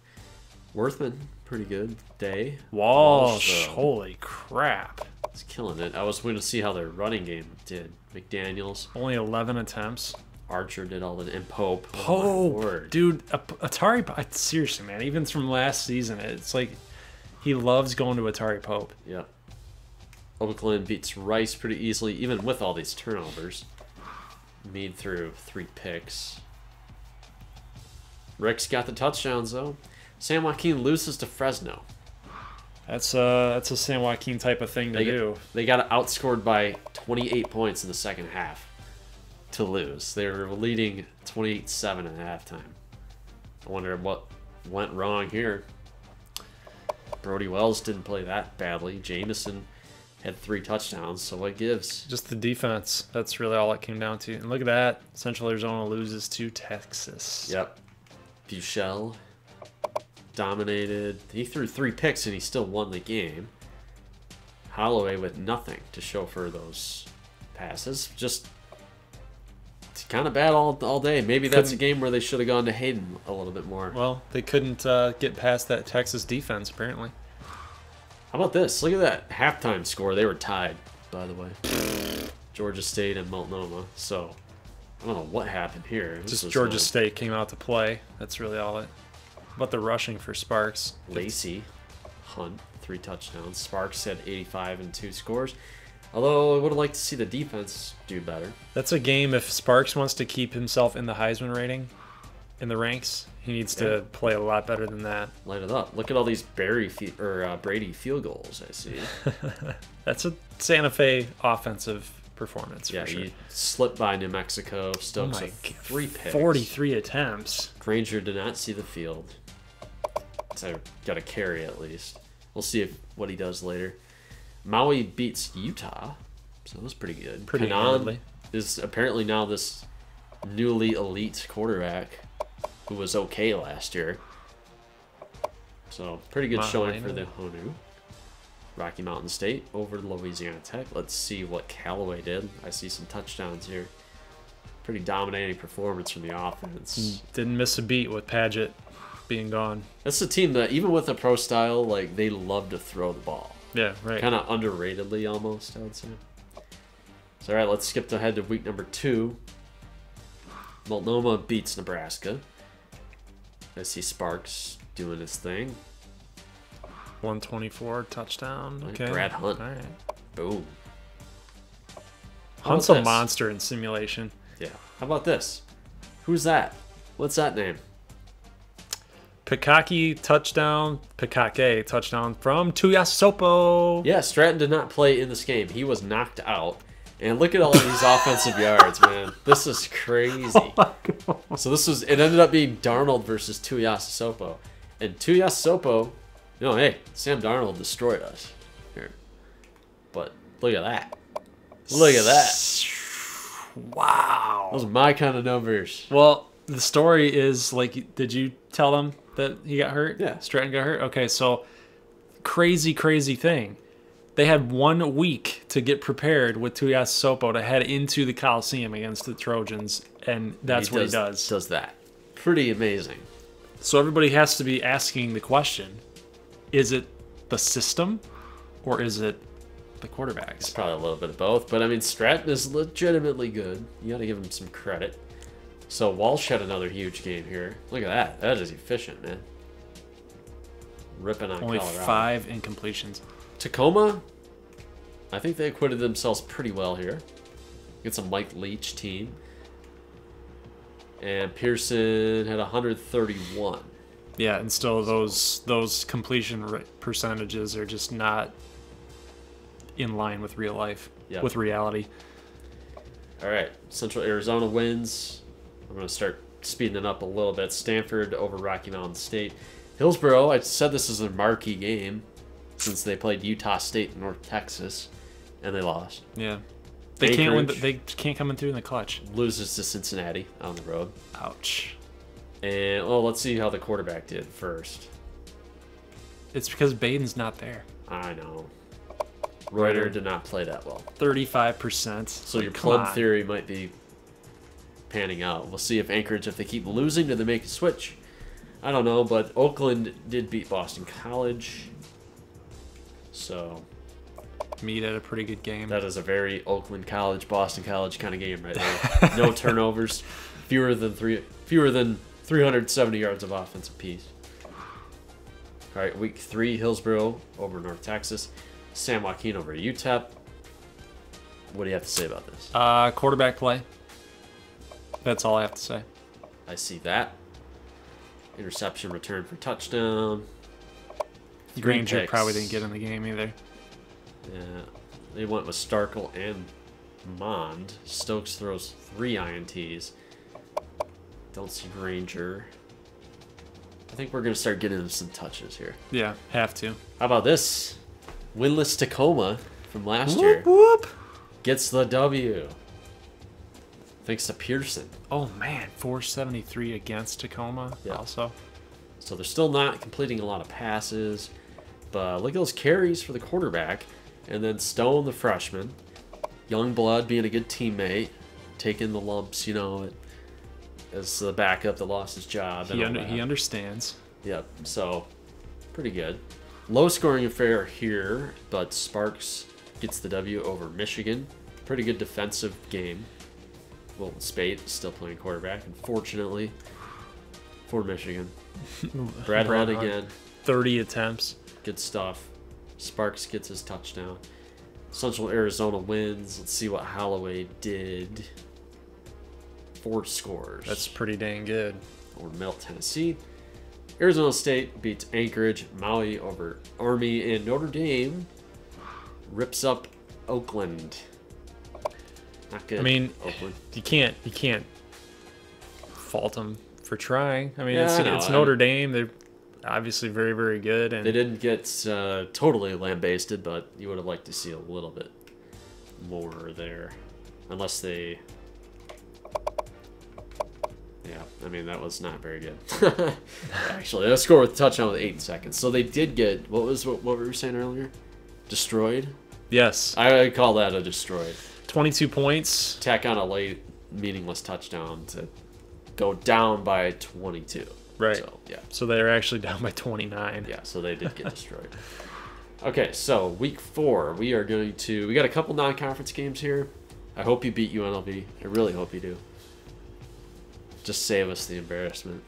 Worthman, pretty good day. Walsh, holy crap. He's killing it. I was waiting to see how their running game did. McDaniels. Only 11 attempts. Archer did all the, and Pope. Pope, dude, Atari. Seriously, man. Even from last season, it's like he loves going to Atari Pope. Yeah. Oakland beats Rice pretty easily, even with all these turnovers. Mead threw 3 picks. Rick's got the touchdowns though. San Joaquin loses to Fresno. That's a San Joaquin type of thing to do. They got outscored by 28 points in the second half to lose. They were leading 28-7 at halftime. I wonder what went wrong here. Brody Wells didn't play that badly. Jameson had 3 touchdowns, so what gives? Just the defense. That's really all it came down to. And look at that. Central Arizona loses to Texas. Yep. Buechele dominated. He threw 3 picks and he still won the game. Holloway with nothing to show for those passes. Just kind of bad all day. Maybe that's a game where they should have gone to Hayden a little bit more. Well, they couldn't get past that Texas defense, apparently. How about this? Look at that halftime score. They were tied, by the way. Georgia State and Multnomah. So, I don't know what happened here. Just Georgia State came out to play. That's really all it. How about the rushing for Sparks? Lacey, Hunt, 3 touchdowns. Sparks had 85 and 2 scores. Although I would have liked to see the defense do better. That's a game if Sparks wants to keep himself in the Heisman rating, in the ranks, he needs to play a lot better than that. Light it up. Look at all these Brady field goals I see. That's a Santa Fe offensive performance for sure. You slipped by New Mexico. Stokes with 3 picks. 43 attempts. Granger did not see the field. So got a carry at least. We'll see what he does later. Maui beats Utah, so that was pretty good. Pretty Kanan handily. is apparently now this newly elite quarterback who was okay last year. So pretty good showing for the Honu. Rocky Mountain State over Louisiana Tech. Let's see what Callaway did. I see some touchdowns here. Pretty dominating performance from the offense. Didn't miss a beat with Padgett being gone. That's a team that, even with a pro style, like, they love to throw the ball. Yeah, right. Kind of underratedly, almost, I would say. So, all right, let's skip ahead to week number 2. Multnomah beats Nebraska. I see Sparks doing his thing. 124 touchdown. Okay. Brad Hunt. All right. Boom. Hunt's a monster in simulation. Yeah. How about this? Who's that? What's that name? Pikake touchdown from Tuiasosopo. Yeah, Stratton did not play in this game. He was knocked out. And look at all of these offensive yards, man. This is crazy. Oh So it ended up being Darnold versus Tuiasosopo. And Tuiasosopo, hey, Sam Darnold destroyed us here. But look at that. Look at that. Wow. Those are my kind of numbers. Well, the story is, like, did you tell them that he got hurt? Yeah. Stratton got hurt? Okay, so crazy thing. They had 1 week to get prepared with Tuiasosopo to head into the Coliseum against the Trojans, and that's what he does. Does that. Pretty amazing. So everybody has to be asking the question, is it the system or is it the quarterbacks? It's probably a little bit of both, but I mean, Stratton is legitimately good. You got to give him some credit. So Walsh had another huge game here. Look at that. That is efficient, man. Ripping on Only Colorado. 5 incompletions. Tacoma, I think they acquitted themselves pretty well here. It's a Mike Leach team. And Pearson had 131. Yeah, and still those completion percentages are just not in line with real life, with reality. All right, Central Arizona wins. I'm going to start speeding it up a little bit. Stanford over Rocky Mountain State. Hillsboro, I said this is a marquee game since they played Utah State and North Texas, and they lost. Yeah. They can't win. They can't come in through in the clutch. Loses to Cincinnati on the road. Ouch. And, let's see how the quarterback did first. It's because Baden's not there. I know. Reuter did not play that well. 35%. So your club theory might be panning out. We'll see if Anchorage, if they keep losing, do they make a switch? I don't know, but Oakland did beat Boston College. So Meade had a pretty good game. that is a very Oakland College, Boston College kind of game right there. No turnovers, fewer than 370 yards of offense apiece. All right, week 3, Hillsboro over North Texas. San Joaquin over UTEP. What do you have to say about this? Quarterback play. That's all I have to say. I see that. Interception return for touchdown. Granger probably didn't get in the game either. Yeah, they went with Starkle and Mond. Stokes throws 3 INTs. Don't see Granger. think we're going to start getting some touches here. Yeah, have to. How about this? Winless Tacoma from last year Whoop. gets the W. Thanks to Pearson. Oh, man. 473 against Tacoma also. So they're still not completing a lot of passes. But look at those carries for the quarterback. And then Stone, the freshman. Youngblood being a good teammate. Taking the lumps, you know, as the backup that lost his job. He understands. Yep, so pretty good. Low scoring affair here, but Sparks gets the W over Michigan. Pretty good defensive game. Well, Spate is still playing quarterback, unfortunately, for Michigan. Brad Hunt again. 30 attempts. Good stuff. Sparks gets his touchdown. Central Arizona wins. Let's see what Holloway did. 4 scores. That's pretty dang good. Over Middle Tennessee. Arizona State beats Anchorage. Maui over Army. And Notre Dame rips up Oakland. Not good. I mean, Oakland. you can't fault them for trying. I mean, Yeah, it's Notre Dame. They're obviously very, very good. And They didn't get totally lambasted, but you would have liked to see a little bit more there. Unless they... Yeah, I mean, that was not very good. Actually, they scored with a touchdown with 8 seconds. So they did get... What were we saying earlier? Destroyed? yes, I call that a destroyed. 22 points. Tack on a late, meaningless touchdown to go down by 22. Right. So, yeah. So they're actually down by 29. Yeah, so they did get destroyed. Okay, so week 4, we got a couple non-conference games here. I hope you beat UNLV. I really hope you do. Just save us the embarrassment.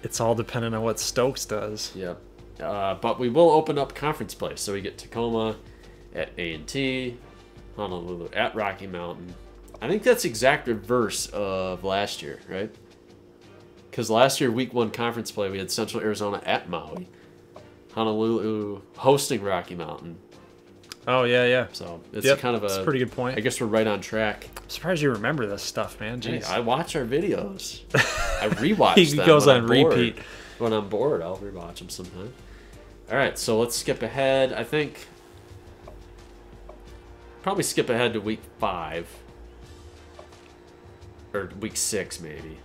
It's all dependent on what Stokes does. Yep. But we will open up conference play. So we get Tacoma at A&T, Honolulu at Rocky Mountain. I think that's exact reverse of last year, right? Because last year, week 1 conference play, we had Central Arizona at Maui, Honolulu hosting Rocky Mountain. Oh, yeah. So it's That's a pretty good point. I guess we're right on track. I'm surprised you remember this stuff, man. Hey, Jeez. I watch our videos. I rewatch He them. goes when on I'm bored. repeat. When I'm bored, I'll rewatch them sometime. All right, so let's skip ahead. I think probably skip ahead to week 5 or week 6 maybe.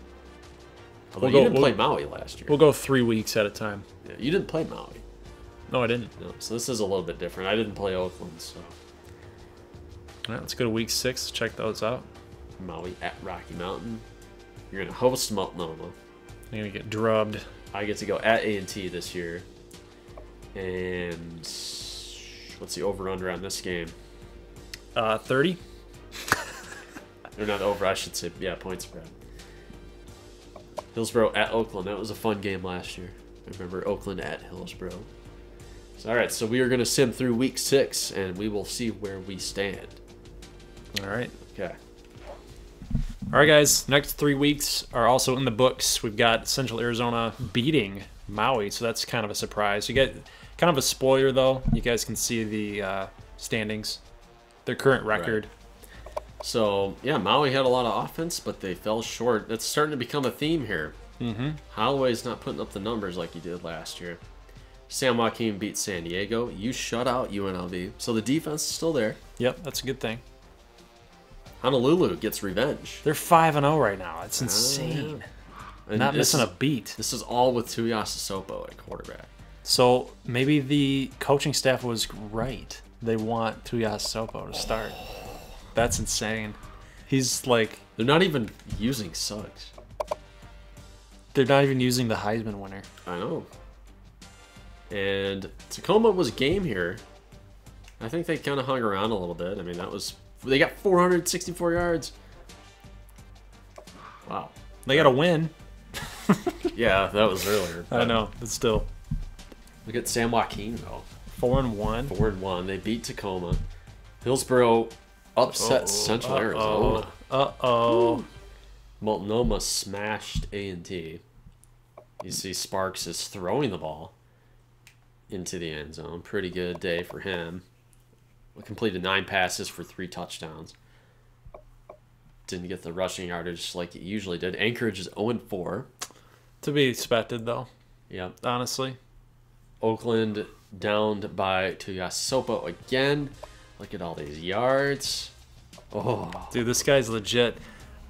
Although you didn't play Maui last year. We'll go 3 weeks at a time. Yeah, you didn't play Maui. No, I didn't. No, so this is a little bit different. I didn't play Oakland, so All right, let's go to week 6. Check those out. Maui at Rocky Mountain. You're gonna host Multnomah. I'm gonna get drubbed. I get to go at A&T this year. And what's the over/under on this game? 30. Or not over, I should say. Yeah, point spread. Hillsborough at Oakland. That was a fun game last year. I remember Oakland at Hillsborough. So, all right, so we are going to sim through week 6, and we will see where we stand. All right. Okay. All right, guys. Next 3 weeks are also in the books. We've got Central Arizona beating Maui, so that's kind of a surprise. You get kind of a spoiler, though. You guys can see the standings, their current record. Right. So, yeah, Maui had a lot of offense, but they fell short. That's starting to become a theme here. Mm-hmm. Holloway's not putting up the numbers like he did last year. San Joaquin beat San Diego. You shut out UNLV. So the defense is still there. Yep, that's a good thing. Honolulu gets revenge. They're 5-0 right now. It's insane. And Not missing a beat. This is all with Tuiasosopo at quarterback. So maybe the coaching staff was right. They want Tuiasosopo to start. That's insane. He's like... They're not even using Suggs. They're not even using the Heisman winner. I know. And Tacoma was game here. I think they kind of hung around a little bit. I mean, they got 464 yards. Wow. They got a win. Yeah, that was earlier. I know, but still. Look at San Joaquin, though. 4-1. 4-1. They beat Tacoma. Hillsborough upset Central Arizona. Uh-oh. Multnomah smashed A&T. You see Sparks is throwing the ball into the end zone. Pretty good day for him. Completed 9 passes for 3 touchdowns. Didn't get the rushing yardage like it usually did. Anchorage is 0-4. To be expected, though. Yep. honestly. Oakland downed by Tuiasosopo again. Look at all these yards. Oh, Dude, this guy's legit.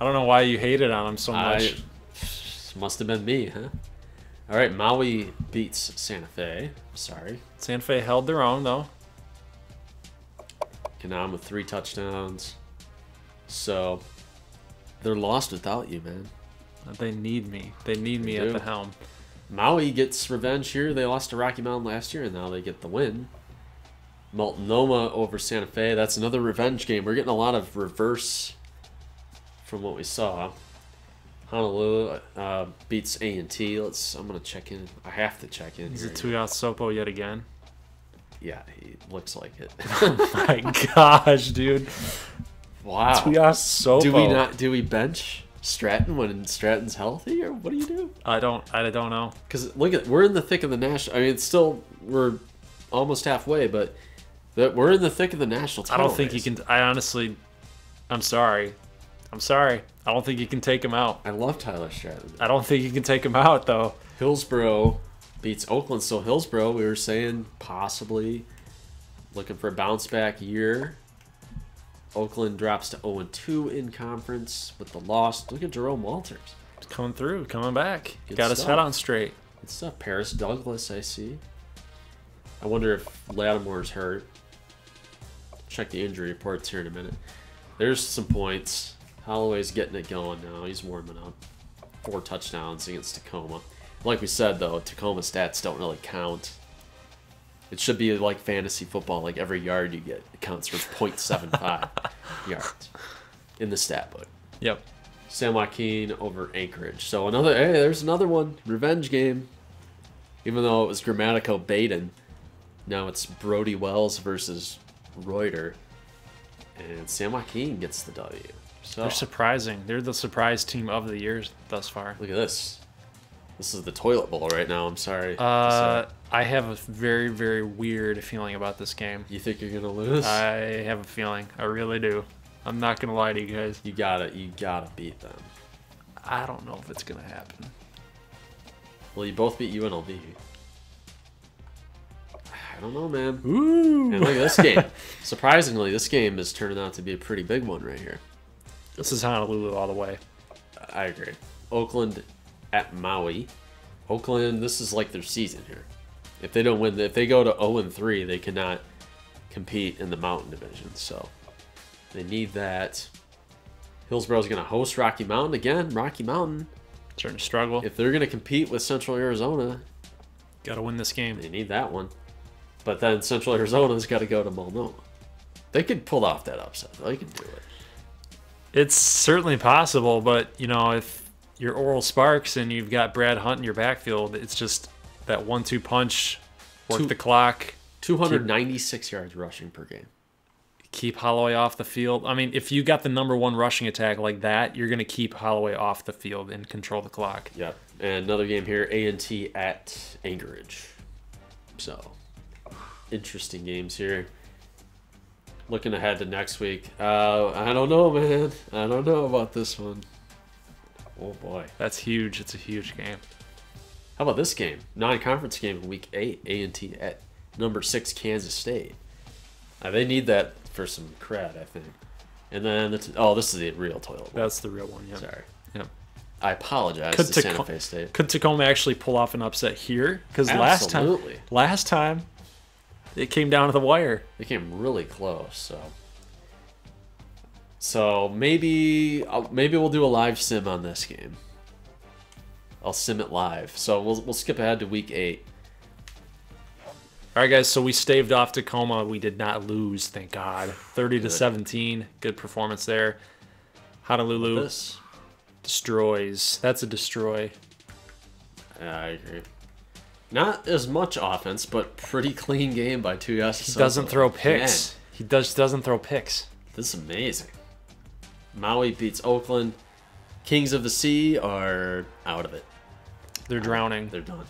I don't know why you hated on him so much. Must have been me, huh? All right, Maui beats Santa Fe. Sorry. Santa Fe held their own, though. Kanam with 3 touchdowns. So, they're lost without you, man. They need me. They need me They at do. the helm. Maui gets revenge here. They lost to Rocky Mountain last year, and now they get the win. Multnomah over Santa Fe. That's another revenge game. We're getting a lot of reverse from what we saw. Honolulu beats A&T. I'm gonna check in. I have to check in. Is here. it Tuiasosopo yet again? Yeah, he looks like it. Oh my gosh, dude. Wow. Tuiasosopo. Do we bench Stratton when Stratton's healthy, or what do you do? I don't know. Because look at, we're in the thick of the national. I mean, it's still, we're almost halfway, but we're in the thick of the national title. I don't think you can. I'm sorry. I don't think you can take him out. I love Tyler Stratton. I don't think you can take him out, though. Hillsborough beats Oakland. So Hillsborough, we were saying possibly looking for a bounce back year. Oakland drops to 0-2 in conference with the loss. Look at Jerome Walters. He's coming through, coming back. Good Got his stuff. head on straight. Good stuff. Paris Douglas, I see. I wonder if Lattimore's hurt. Check the injury reports here in a minute. There's some points. Holloway's getting it going now. He's warming up. 4 touchdowns against Tacoma. Like we said, though, Tacoma stats don't really count. It should be like fantasy football. Like every yard you get, it counts for 0.75 yards in the stat book. Yep. San Joaquin over Anchorage. So there's another one. Revenge game. Even though it was Grammatico Baden, now it's Brody Wells versus Reuter. And San Joaquin gets the W. So They're surprising. They're the surprise team of the year thus far. look at this. This is the toilet bowl right now. I'm sorry. I have a very, very weird feeling about this game. You think you're gonna lose? I have a feeling. I really do. I'm not gonna lie to you guys. You gotta beat them. I don't know if it's gonna happen. Well, you both beat UNLV. I don't know, man. Ooh. And look at this game. Surprisingly, this game is turning out to be a pretty big one right here. This is Honolulu all the way. I agree. Oakland at Maui. Oakland, this is like their season here. If they don't win, if they go to 0-3, they cannot compete in the Mountain Division. So they need that. Hillsborough's going to host Rocky Mountain again. Rocky Mountain, Starting to struggle. if they're going to compete with Central Arizona, Got to win this game. they need that one. But then Central Arizona's got to go to Multnomah. They could pull off that upset. They can do it. It's certainly possible, but if you're Oral Sparks and you've got Brad Hunt in your backfield, it's just that 1-2 punch, work the clock, 296 yards rushing per game. keep Holloway off the field. I mean, if you got the number 1 rushing attack like that, you're going to keep Holloway off the field and control the clock. Yep. And another game here, A&T at Anchorage. So, interesting games here. Looking ahead to next week. I don't know, man. I don't know about this one. Oh, boy. That's huge. It's a huge game. How about this game? Non-conference game in Week 8. A&T at number 6 Kansas State. They need that for some cred, I think. And then, this is the real toilet bowl. That's the real one, yeah. Sorry. Yep. I apologize to Santa Fe State. Could Tacoma actually pull off an upset here? Because Absolutely. last time, it came down to the wire. They came really close, so maybe we'll do a live sim on this game. I'll sim it live. So we'll skip ahead to Week 8. All right, guys. So we staved off Tacoma. We did not lose, thank God. 30-17. Good performance there. Honolulu This, destroys. That's a destroy. I agree. Not as much offense, but pretty clean game by Tuiasosopo. He doesn't throw picks. He doesn't throw picks. This is amazing. Maui beats Oakland. Kings of the Sea are out of it. They're drowning. They're done.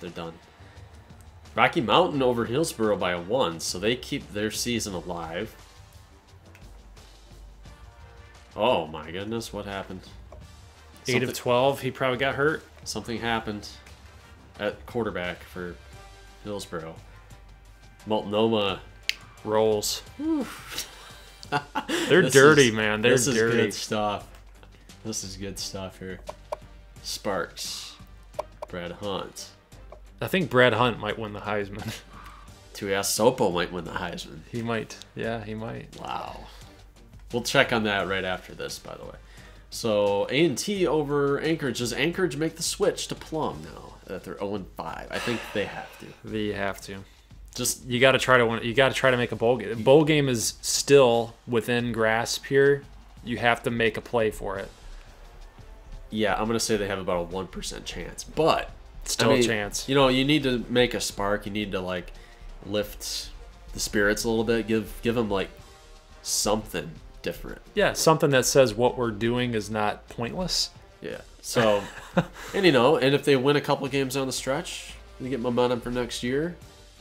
They're done. Rocky Mountain over Hillsborough by 1, so they keep their season alive. Oh my goodness, what happened? 8 of 12. He probably got hurt. Something happened. at quarterback for Hillsborough. Multnomah rolls. They're dirty, man. They're this dirty. This is good stuff. This is good stuff here. Sparks. Brad Hunt. I think Brad Hunt might win the Heisman. Tuiasosopo might win the Heisman. He might. Yeah, he might. Wow. We'll check on that right after this, by the way. So, A&T over Anchorage. Does Anchorage make the switch to Plum now that they're 0-5? I think they have to. They have to. Just you got to try to win. You got to try to make a bowl game. Bowl game is still within grasp here. You have to make a play for it. Yeah, I'm gonna say they have about a 1% chance, but still a chance. You know, you need to make a spark. You need to like lift the spirits a little bit. Give them like something different. Yeah, something that says what we're doing is not pointless. Yeah. So, and if they win a couple games down the stretch, you get momentum for next year.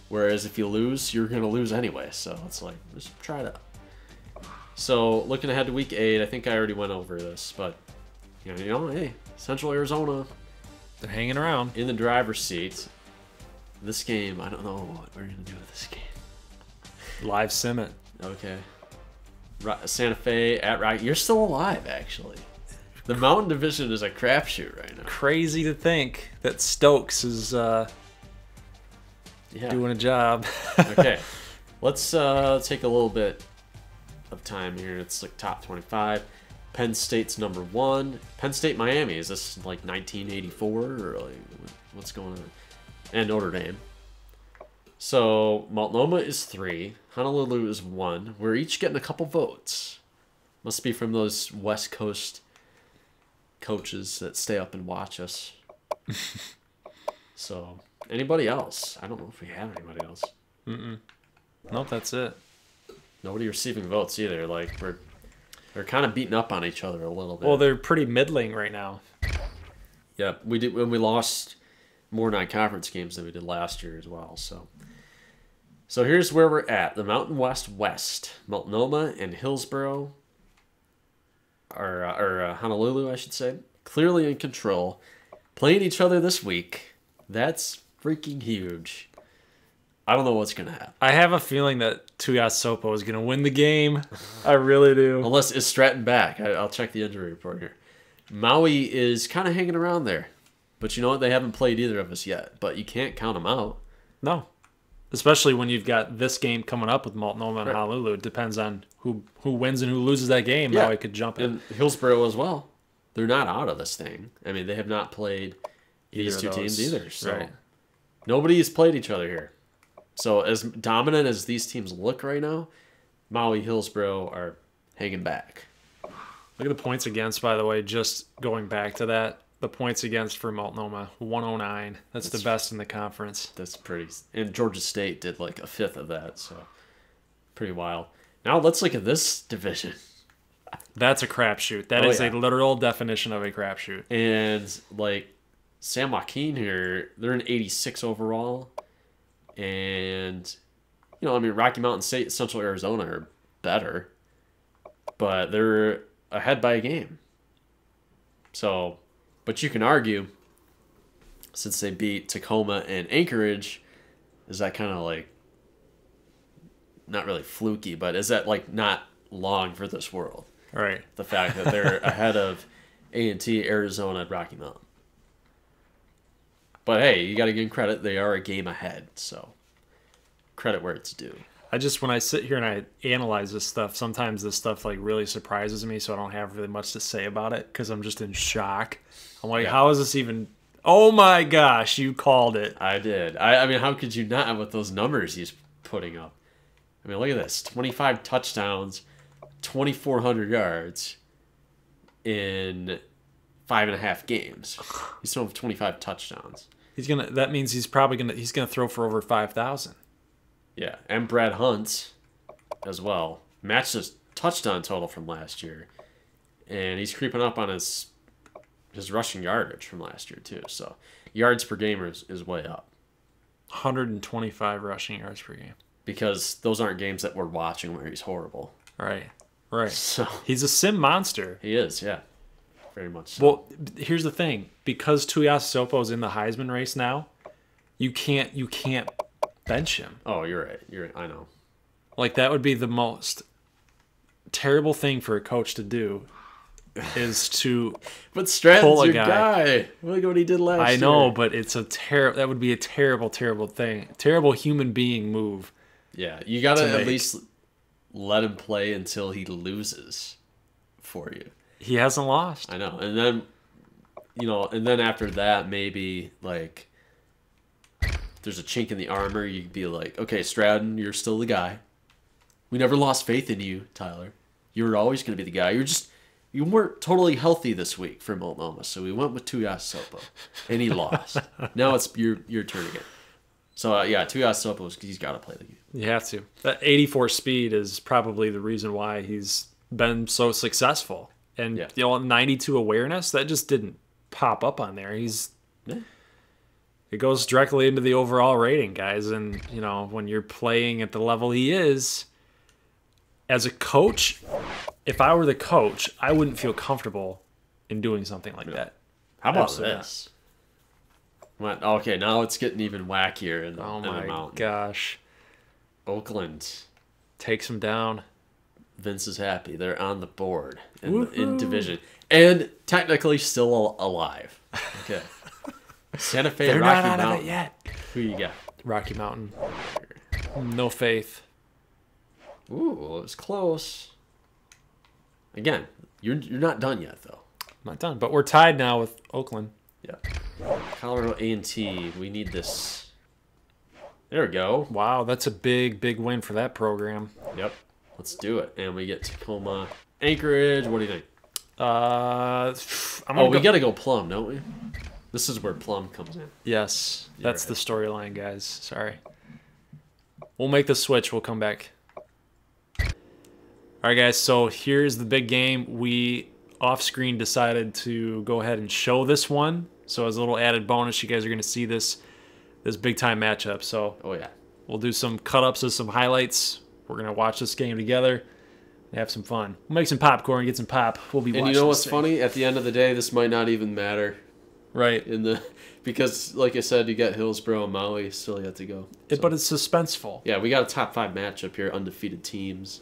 Whereas if you lose, you're going to lose anyway. So it's like, just try it out. So looking ahead to week 8, I think I already went over this, but hey, Central Arizona, they're hanging around in the driver's seat. This game, I don't know what we're going to do with this game. Live sim it. Okay. Santa Fe at Rocky. You're still alive, actually. The Mountain Division is a crapshoot right now. Crazy to think that Stokes is doing a job. Okay, let's take a little bit of time here. It's like top 25. Penn State's number 1. Penn State, Miami. Is this like 1984 or like what's going on? And Notre Dame. So Multnomah is 3. Honolulu is 1. We're each getting a couple votes. Must be from those West Coast coaches that stay up and watch us. So, anybody else? I don't know if we have anybody else. Nope, that's it. Nobody receiving votes either. Like they're kind of beating up on each other a little bit. Well, they're pretty middling right now. Yeah, we did when we lost more non-conference games than we did last year as well. So here's where we're at. The Mountain West. Multnomah and Hillsborough, or Honolulu, I should say, clearly in control. Playing each other this week. That's freaking huge. I don't know what's going to happen. I have a feeling that Tuiasosopo is going to win the game. I really do. Unless is Stratton back. I'll check the injury report here. Maui is kind of hanging around there. But you know what? They haven't played either of us yet. But you can't count them out. No. Especially when you've got this game coming up with Multnomah and Honolulu. It depends on who wins and who loses that game. Yeah. Maui could jump in. And Hillsborough as well. They're not out of this thing. I mean, they have not played these two teams either. So nobody has played each other here. So as dominant as these teams look right now, Maui, Hillsborough are hanging back. Look at the points against, by the way, just going back to that. The points against for Multnomah, 109. That's the best in the conference. That's pretty. And Georgia State did like a fifth of that, so pretty wild. Now let's look at this division. That's a crapshoot. That is a literal definition of a crapshoot. And like San Joaquin here, they're an 86 overall. And, I mean, Rocky Mountain State, Central Arizona are better. But they're ahead by a game. So, but you can argue, since they beat Tacoma and Anchorage, is that kind of like, not really fluky, but is that like not long for this world? Right. The fact that they're ahead of A&T, Arizona, and Rocky Mountain. But hey, you got to give them credit. They are a game ahead, so credit where it's due. When I sit here and I analyze this stuff, sometimes this stuff like really surprises me, so I don't have really much to say about it because I'm just in shock. I'm like, how is this even? Oh my gosh, you called it. I did. I mean, how could you not with those numbers he's putting up? I mean, look at this: 25 touchdowns, 2,400 yards in 5.5 games. He's thrown 25 touchdowns. That means he's gonna throw for over 5,000. Yeah, and Brad Hunt as well matched his touchdown total from last year, and he's creeping up on his rushing yardage from last year too. So yards per game is way up. 125 rushing yards per game. Because those aren't games that we're watching where he's horrible. Right. So he's a sim monster. He is, yeah. Very much so. Well, here's the thing. Because Tuiasosopo is in the Heisman race now, you can't bench him. Oh, you're right. I know. Like, that would be the most terrible thing for a coach to do, is to But Stratton's pull a your guy. Look at what he did last year. I know, but it's that would be a terrible, terrible thing. Terrible human being move. Yeah, you got to at least let him play until he loses for you. He hasn't lost. I know. And then, and then after that, maybe, like, there's a chink in the armor. You'd be like, okay, Stratton, you're still the guy. We never lost faith in you, Tyler. You were always going to be the guy. You weren't totally healthy this week for Multnomah, so we went with Tuiasosopo, and he lost. Now it's your turn again. So, yeah, Tuiasosopo, he's got to play the game. You have to. That 84 speed is probably the reason why he's been so successful. And, 92 awareness, that just didn't pop up on there. It goes directly into the overall rating, guys. And, when you're playing at the level he is, as a coach, if I were the coach, I wouldn't feel comfortable in doing something like that. How about this? Okay, now it's getting even wackier in the mountain. Oh, my gosh. Oakland takes him down. Vince is happy. They're on the board in division. And technically still alive. Okay. Santa Fe, They're Rocky not out Mountain. of it yet. Who you got? Rocky Mountain. No faith. Ooh, well, it was close. Again, you're not done yet, though. Not done, but we're tied now with Oakland. Yeah. Colorado A&T, we need this. There we go. Wow, that's a big, big win for that program. Yep. Let's do it. And we get Tacoma, Anchorage. What do you think? We got to go Plum, don't we? This is where Plum comes in. Yes, that's the storyline, guys. Sorry. We'll make the switch. We'll come back. All right, guys, so here's the big game. We, off-screen, decided to go ahead and show this one. So as a little added bonus, you guys are going to see this big-time matchup. So we'll do some cut-ups of some highlights. We're going to watch this game together and have some fun. We'll make some popcorn, get some pop. We'll be watching. And you know what's funny? At the end of the day, this might not even matter. Right. Because, like I said, you got Hillsborough and Maui still yet to go. But it's suspenseful. Yeah, we got a top 5 matchup here, undefeated teams.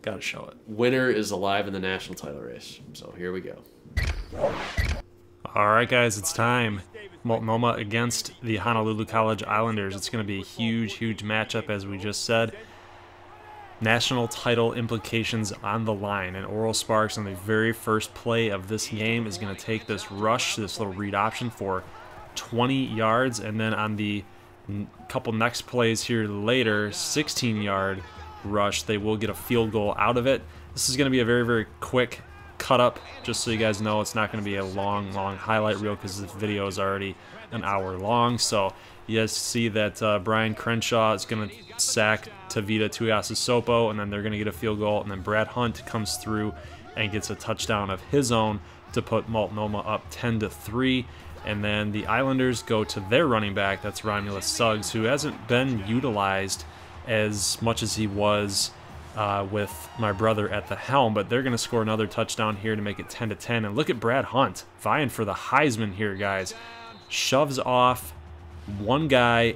Got to show it. Winner is alive in the national title race. So here we go. All right, guys, it's time. Multnomah against the Honolulu College Islanders. It's going to be a huge, huge matchup, as we just said. National title implications on the line. And Oral Sparks, on the very first play of this game, is going to take this rush, this little read option for 20 yards. And then on the couple next plays here later, 16-yard rush, they will get a field goal out of it. This is going to be a very, very quick cut up, just so you guys know. It's not going to be a long highlight reel because this video is already an hour long. So you guys see that Brian Crenshaw is going to sack Tavita Tuiasosopo, and then they're going to get a field goal, and then Brad Hunt comes through and gets a touchdown of his own to put Multnomah up 10-3. And then the Islanders go to their running back, that's Romulus Suggs, who hasn't been utilized as much as he was with my brother at the helm, but they're going to score another touchdown here to make it 10-10. And look at Brad Hunt vying for the Heisman here, guys. Shoves off one guy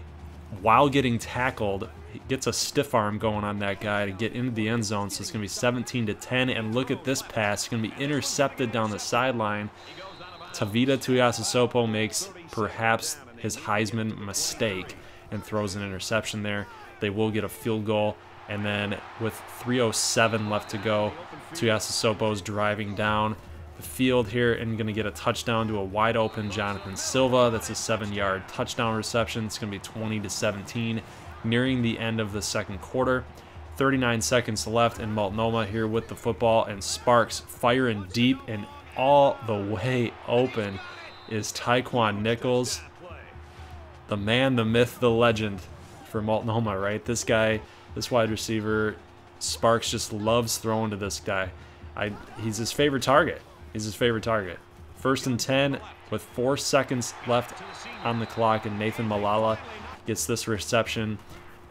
while getting tackled. He gets a stiff arm going on that guy to get into the end zone, so it's going to be 17-10. And look at this pass. It's going to be intercepted down the sideline. Tavita Tuiasosopo makes perhaps his Heisman mistake and throws an interception there. They will get a field goal, and then with 3:07 left to go, Tuiasosopo's driving down the field here and going to get a touchdown to a wide open Jonathan Silva. That's a 7-yard touchdown reception. It's going to be 20-17, nearing the end of the second quarter. 39 seconds left, and Multnomah here with the football, and Sparks firing deep, and all the way open is Tyquan Nichols, the man, the myth, the legend for Multnomah, right? This guy, this wide receiver, Sparks just loves throwing to this guy. He's his favorite target. He's his favorite target. 1st and 10 with 4 seconds left on the clock, and Nathan Malala gets this reception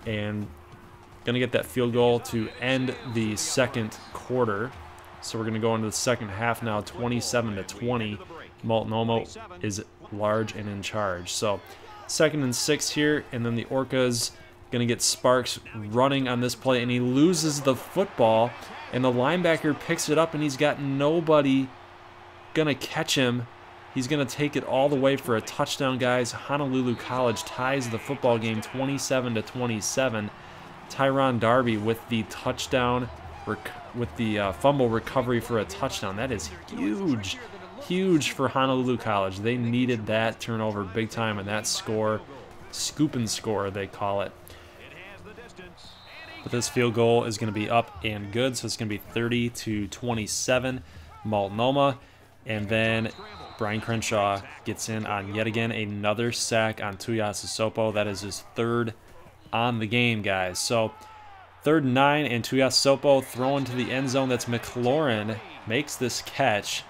and going to get that field goal to end the second quarter. So we're going to go into the second half now, 27-20. Multnomah is large and in charge. So 2nd and 6 here, and then the Orcas going to get Sparks running on this play, and he loses the football, and the linebacker picks it up, and he's got nobody going to catch him. He's going to take it all the way for a touchdown, guys. Honolulu College ties the football game 27-27. Tyron Darby with the touchdown, with the fumble recovery for a touchdown. That is huge, huge for Honolulu College. They needed that turnover big time, and that score, scoop and score, they call it. But this field goal is going to be up and good, so it's going to be 30-27, Multnomah. And then Brian Crenshaw gets in on yet again another sack on Tuiasosopo. That is his 3rd on the game, guys. So 3rd and 9, and Tuiasosopo throwing to the end zone. That's McLaurin, makes this catch,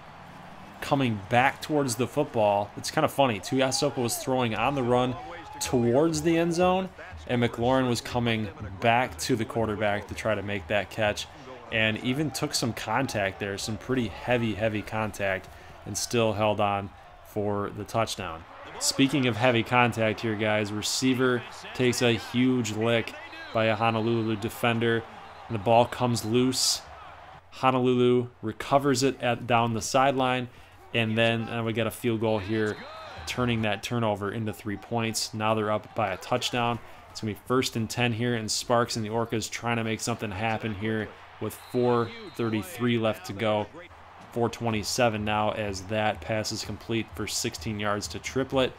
coming back towards the football. It's kind of funny. Tuiasosopo was throwing on the run towards the end zone, and McLaurin was coming back to the quarterback to try to make that catch, and even took some contact there, some pretty heavy contact, and still held on for the touchdown. Speaking of heavy contact here, guys, receiver takes a huge lick by a Honolulu defender, and the ball comes loose. Honolulu recovers it down the sideline, and then we get a field goal here, turning that turnover into 3 points. Now they're up by a touchdown. It's going to be 1st and 10 here, and Sparks and the Orcas trying to make something happen here with 4:33 left to go. 4:27 now, as that pass is complete for 16 yards to Triplet.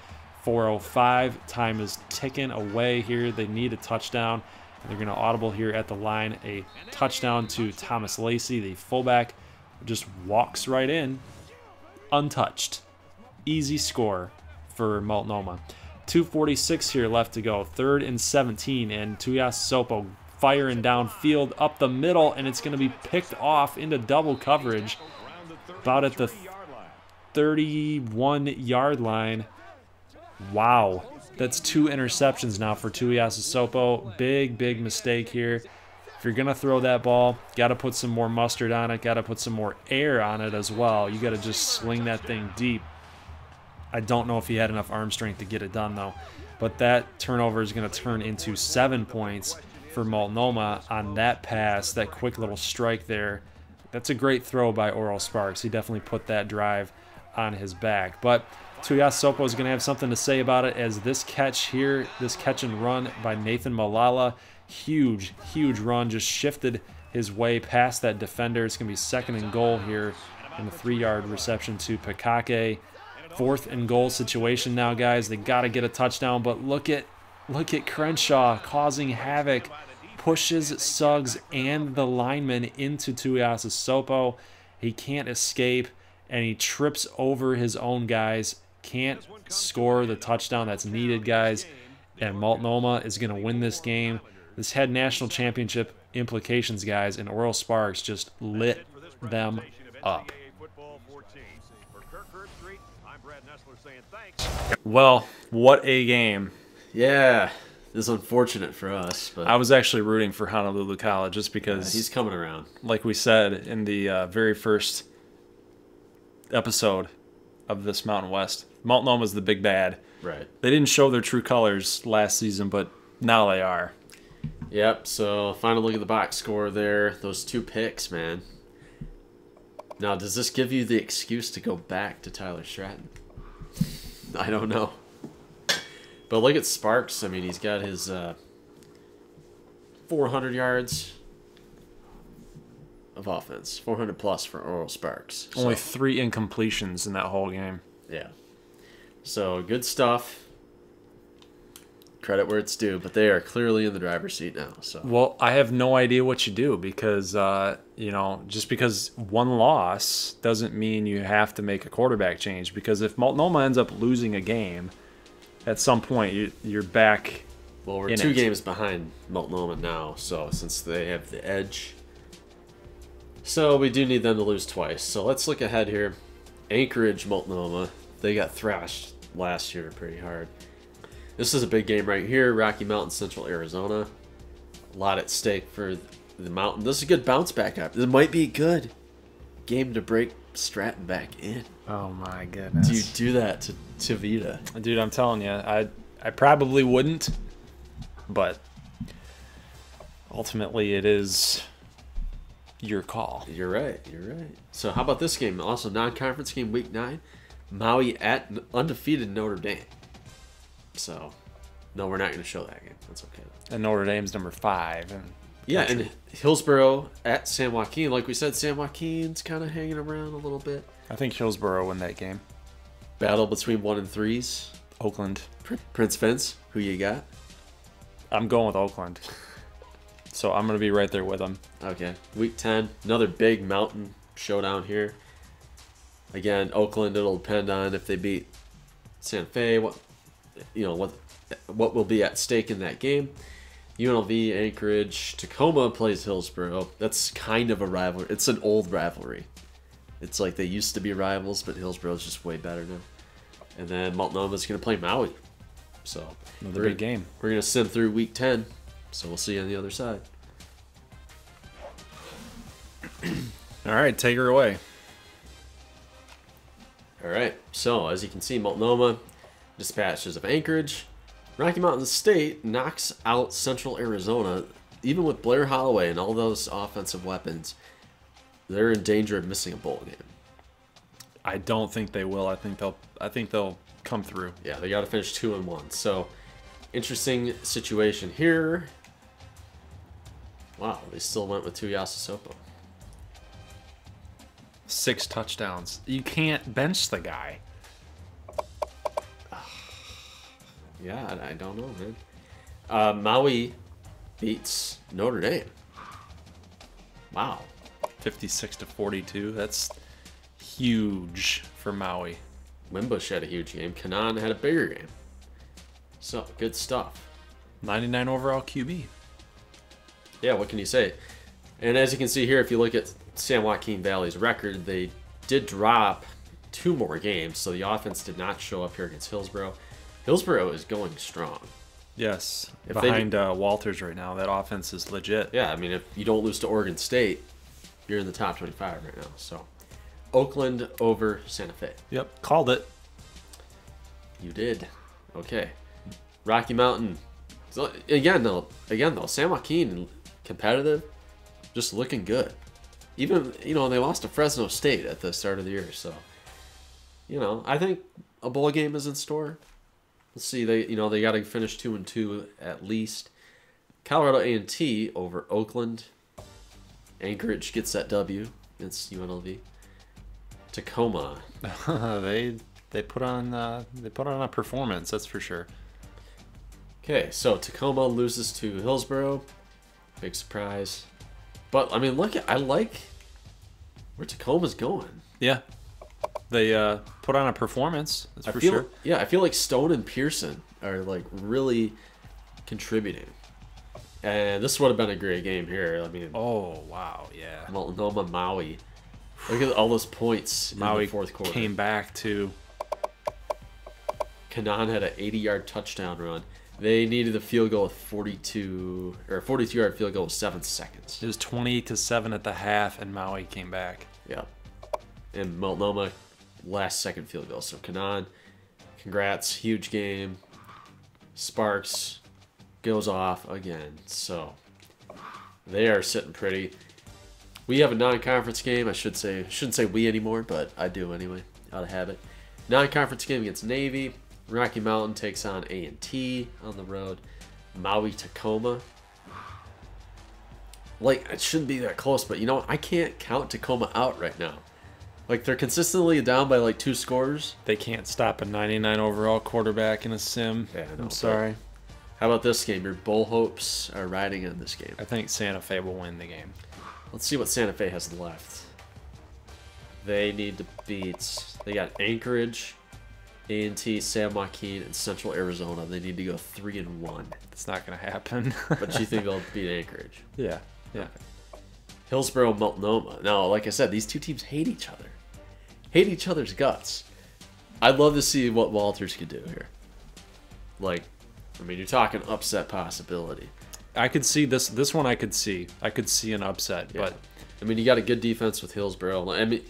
4:05, time is ticking away here. They need a touchdown. They're going to audible here at the line. A touchdown to Thomas Lacey, the fullback, just walks right in, untouched. Easy score for Multnomah. 2:46 here left to go. 3rd and 17, and Tuiasosopo firing downfield up the middle, and it's going to be picked off into double coverage about at the 31-yard line. Wow. That's 2 interceptions now for Tuiasosopo. Big mistake here. If you're going to throw that ball, got to put some more mustard on it, got to put some more air on it as well. You got to just sling that thing deep. I don't know if he had enough arm strength to get it done, though. But that turnover is going to turn into 7 points for Multnomah on that pass, that quick little strike there. That's a great throw by Oral Sparks. He definitely put that drive on his back. But Tuiasosopo is going to have something to say about it, as this catch here, this catch and run by Nathan Malala, huge run, just shifted his way past that defender. It's going to be 2nd and goal here in the 3-yard reception to Pakake. 4th and goal situation now, guys. They got to get a touchdown, but look at Crenshaw causing havoc. Pushes Suggs and the lineman into Tuiasosopo. He can't escape, and he trips over his own guys. Can't score the touchdown that's needed, guys. And Multnomah is going to win this game. This had national championship implications, guys, and Oral Sparks just lit them up. Well, what a game. Yeah, this is unfortunate for us, but I was actually rooting for Honolulu College just because he's coming around. Like we said in the very first episode of this Mountain West, Multnomah is the big bad. Right. They didn't show their true colors last season, but now they are. Yep, so final look at the box score there. Those 2 picks, man. Now, does this give you the excuse to go back to Tyler Stratton? I don't know. But look at Sparks. I mean, he's got his 400 yards of offense. 400 plus for Oral Sparks. So. Only 3 incompletions in that whole game. Yeah. So, good stuff. Credit where it's due, but they are clearly in the driver's seat now. So. Well, I have no idea what you do because, just because one loss doesn't mean you have to make a quarterback change. Because if Multnomah ends up losing a game, at some point you're back. Well, we're 2 games behind Multnomah now, so since they have the edge. So we do need them to lose twice. So let's look ahead here. Anchorage, Multnomah. They got thrashed last year pretty hard. This is a big game right here. Rocky Mountain, Central Arizona. A lot at stake for the Mountain. This is a good bounce back up. This might be a good game to break Stratton back in. Oh my goodness. Do you do that to Vita? Dude, I'm telling you, I I probably wouldn't, but ultimately it is your call. You're right. You're right. So how about this game? Also non-conference game, week 9. Maui at undefeated Notre Dame. So, no, we're not going to show that game. That's okay. And Notre Dame's number 5. And yeah, and Hillsborough at San Joaquin. Like we said, San Joaquin's kind of hanging around a little bit. I think Hillsborough win that game. Battle between 1 and 3s. Oakland. Prince Vince, who you got? I'm going with Oakland. So I'm going to be right there with them. Okay. Week 10, another big mountain showdown here. Again, Oakland, it'll depend on if they beat Santa Fe, what will be at stake in that game. UNLV, Anchorage, Tacoma plays Hillsborough. That's kind of a rivalry. It's an old rivalry. It's like they used to be rivals, but Hillsborough's just way better now. And then Multnomah is going to play Maui. So another big game. We're going to sim through week 10. So we'll see you on the other side. All right, take her away. All right. So as you can see, Multnomah dispatches of Anchorage. Rocky Mountain State knocks out Central Arizona. Even with Blair Holloway and all those offensive weapons, they're in danger of missing a bowl game. I don't think they will. I think they'll come through. Yeah, they got to finish 2-1. So interesting situation here. Wow, they still went with Tuiasosopo. 6 touchdowns. You can't bench the guy. Yeah, I don't know, man. Maui beats Notre Dame. Wow. 56-42. That's huge for Maui. Wimbush had a huge game. Canaan had a bigger game. So, good stuff. 99 overall QB. Yeah, what can you say? And as you can see here, if you look at San Joaquin Valley's record, they did drop 2 more games, so the offense did not show up here against Hillsborough. Hillsborough is going strong. Yes, if behind Walters right now. That offense is legit. Yeah, I mean, if you don't lose to Oregon State, you're in the top 25 right now. So, Oakland over Santa Fe. Yep, called it. You did. Okay. Rocky Mountain. So again though, San Joaquin competitive, just looking good. Even they lost to Fresno State at the start of the year, so I think a bowl game is in store. Let's see, they got to finish 2-2 at least. Colorado A&T over Oakland. Anchorage gets that W against UNLV. Tacoma. they put on a performance, that's for sure. Okay, so Tacoma loses to Hillsborough. Big surprise. But I mean, I like where Tacoma's going. Yeah. They put on a performance, that's for sure. Yeah, I feel like Stone and Pearson are like really contributing. And this would have been a great game here. I mean, oh wow, yeah. Multnomah, Maui. Look at all those points Maui in the fourth quarter. Came back to. Canaan had an 80-yard touchdown run. They needed a field goal with 42-yard field goal with 7 seconds. It was 28-7 at the half, and Maui came back. Yeah. And Multnomah, last second field goal. So Canaan, congrats, huge game. Sparks goes off again. So they are sitting pretty. We have a non-conference game. I shouldn't say we anymore, but I do anyway, out of habit. Non-conference game against Navy. Rocky Mountain takes on A&T on the road. Maui, Tacoma. Like, it shouldn't be that close, but I can't count Tacoma out right now. Like, they're consistently down by like 2 scores. They can't stop a 99 overall quarterback in a sim. Yeah, I'm sorry. How about this game? Your bull hopes are riding on this game. I think Santa Fe will win the game. Let's see what Santa Fe has left. They need to beat. They got Anchorage, A&T, San Joaquin, and Central Arizona. They need to go 3-1. It's not going to happen. But you think they'll beat Anchorage? Yeah. Yeah. Hillsborough, Multnomah. Now, like I said, these two teams hate each other. Hate each other's guts. I'd love to see what Walters could do here. Like, I mean, you're talking upset possibility. I could see this one. I could see an upset, Yeah. but I mean, you got a good defense with Hillsborough. I mean,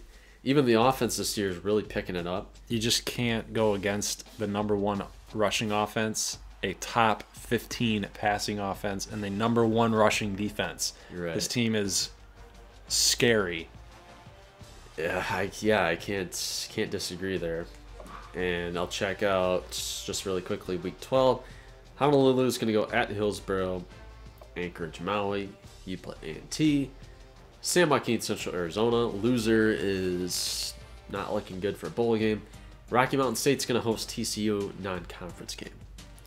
even the offense this year is really picking it up. you just can't go against the #1 rushing offense a top 15 passing offense and the number 1 rushing defense. You're right. This team is scary. Yeah, I can't disagree there. And I'll check out just really quickly week 12. Honolulu is going to go at Hillsboro, Anchorage, Maui. You play A&T. San Joaquin, Central Arizona. Loser is not looking good for a bowl game. Rocky Mountain State's going to host TCU non-conference game.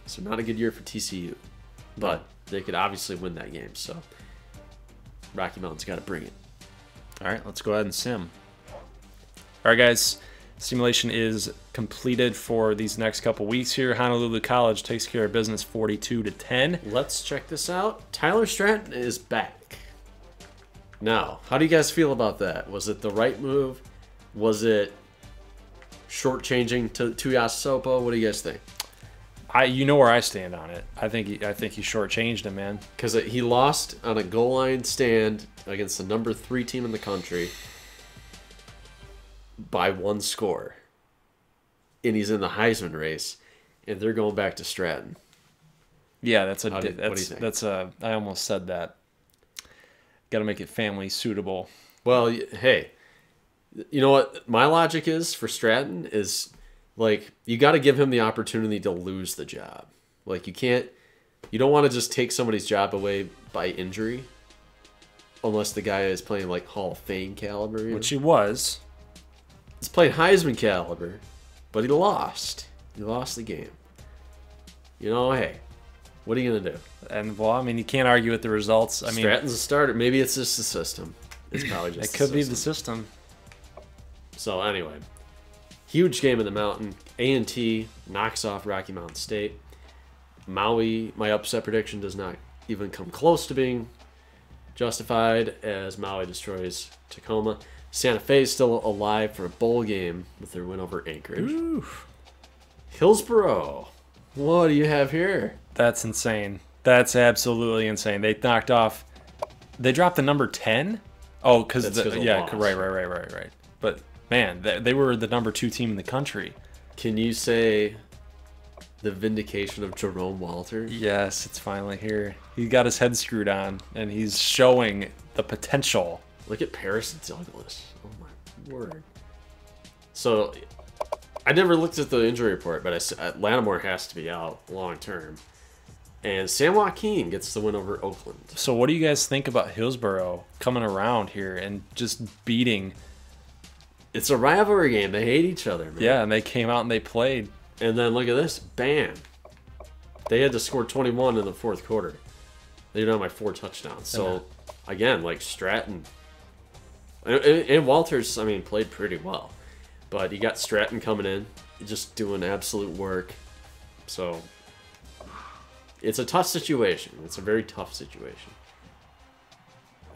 So not a good year for TCU. But they could obviously win that game. So Rocky Mountain's got to bring it. All right, let's go ahead and sim. All right, guys. Simulation is completed for these next couple weeks here. Honolulu College takes care of business 42-10. Let's check this out. Tyler Stratton is back. Now, how do you guys feel about that? Was it the right move? Was it shortchanging to Yasopo? What do you guys think? You know where I stand on it. I think he shortchanged him, man. Because he lost on a goal line stand against the number 3 team in the country by 1 score. And he's in the Heisman race, and they're going back to Stratton. Yeah, what do you think? I almost said that. Got to make it family suitable. Well, hey, you know what my logic is for Stratton is, like, you got to give him the opportunity to lose the job. Like, you don't want to just take somebody's job away by injury unless the guy is playing, like, Hall of Fame caliber. Which he was. He's played Heisman caliber, but he lost. He lost the game. You know, hey, what are you going to do? And, well, I mean, you can't argue with the results. I mean, Stratton's a starter. Maybe it's just the system. It's probably just it could be the system. So, anyway, huge game in the mountain. A&T knocks off Rocky Mountain State. Maui, my upset prediction does not even come close to being justified as Maui destroys Tacoma. Santa Fe is still alive for a bowl game with their win over Anchorage. Ooh. Hillsboro, what do you have here? That's insane. That's absolutely insane. They knocked off. They dropped the number 10. Oh, because right. But man, they were the number 2 team in the country. Can you say the vindication of Jerome Walter? Yes, it's finally here. He got his head screwed on, and he's showing the potential. Look at Paris Douglas. Oh my word. So, I never looked at the injury report, but Lattimore has to be out long term. And San Joaquin gets the win over Oakland. So what do you guys think about Hillsboro coming around here and just beating? It's a rivalry game. They hate each other, man. Yeah, and they came out and they played. And then look at this. Bam. They had to score 21 in the 4th quarter. They did by 4 touchdowns. So, again, like Stratton. And Walters, I mean, played pretty well. But you got Stratton coming in, just doing absolute work. So, it's a tough situation. It's a very tough situation.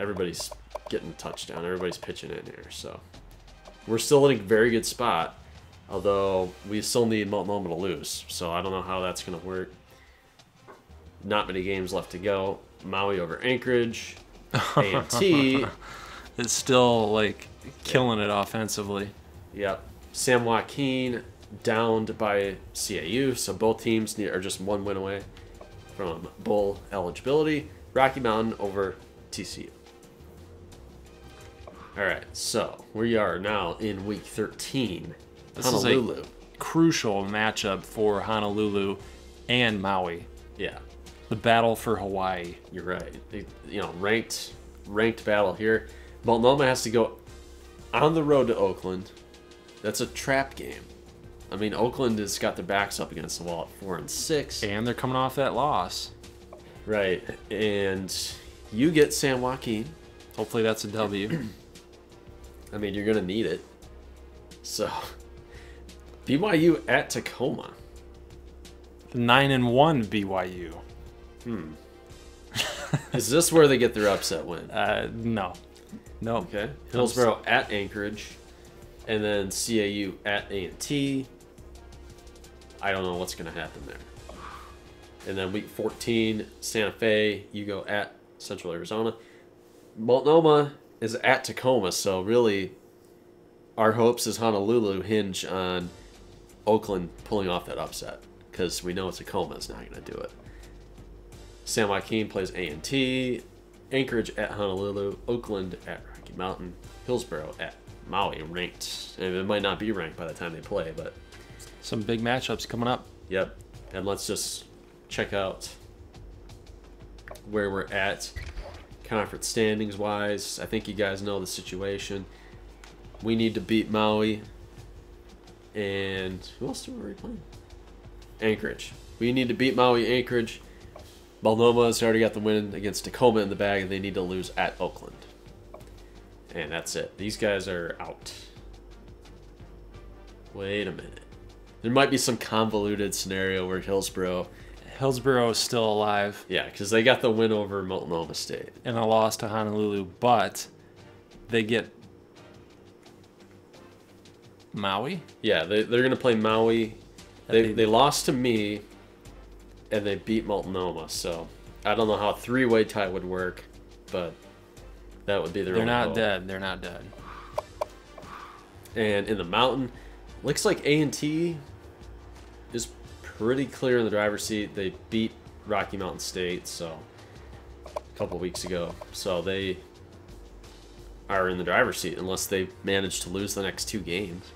Everybody's getting a touchdown. Everybody's pitching in here. So, we're still in a very good spot. Although, we still need Multnomah to lose. So, I don't know how that's going to work. Not many games left to go. Maui over Anchorage. A&T. It's still, like, killing it offensively. Yep. San Joaquin downed by CAU, so both teams are just 1 win away from bowl eligibility. Rocky Mountain over TCU. All right, so we are now in week 13. This Honolulu. is a crucial matchup for Honolulu and Maui. Yeah. The battle for Hawaii. You're right. Ranked battle here. Multnomah has to go on the road to Oakland. That's a trap game. I mean, Oakland has got their backs up against the wall at 4-6. And they're coming off that loss. Right. And you get San Joaquin. Hopefully that's a W. I mean, you're going to need it. So, BYU at Tacoma. 9-1 BYU. Is this where they get their upset win? No. No. Okay. Hillsboro at Anchorage. And then CAU at A&T. I don't know what's going to happen there. And then week 14, Santa Fe, you go at Central Arizona. Multnomah is at Tacoma, so really our hopes as Honolulu hinge on Oakland pulling off that upset. because we know Tacoma is not going to do it. San Joaquin plays A&T, Anchorage at Honolulu, Oakland at Rocky Mountain, Hillsborough at Maui, ranked. And it might not be ranked by the time they play, but some big matchups coming up. Yep. And let's just check out where we're at conference standings wise. I think you guys know the situation. We need to beat Maui. And who else are we playing? Anchorage. We need to beat Maui, Anchorage. Multnomah's already got the win against Tacoma in the bag, and they need to lose at Oakland. And that's it. These guys are out. Wait a minute. There might be some convoluted scenario where Hillsborough is still alive. Yeah, because they got the win over Multnomah State. And a loss to Honolulu, but they get Maui? Yeah, they're going to play Maui. They lost to me, and they beat Multnomah. So I don't know how a three-way tie would work, but that would be their They're only not hope. dead. They're not dead. And in the Mountain, looks like A&T is pretty clear in the driver's seat. They beat Rocky Mountain State a couple weeks ago. So they are in the driver's seat unless they manage to lose the next two games.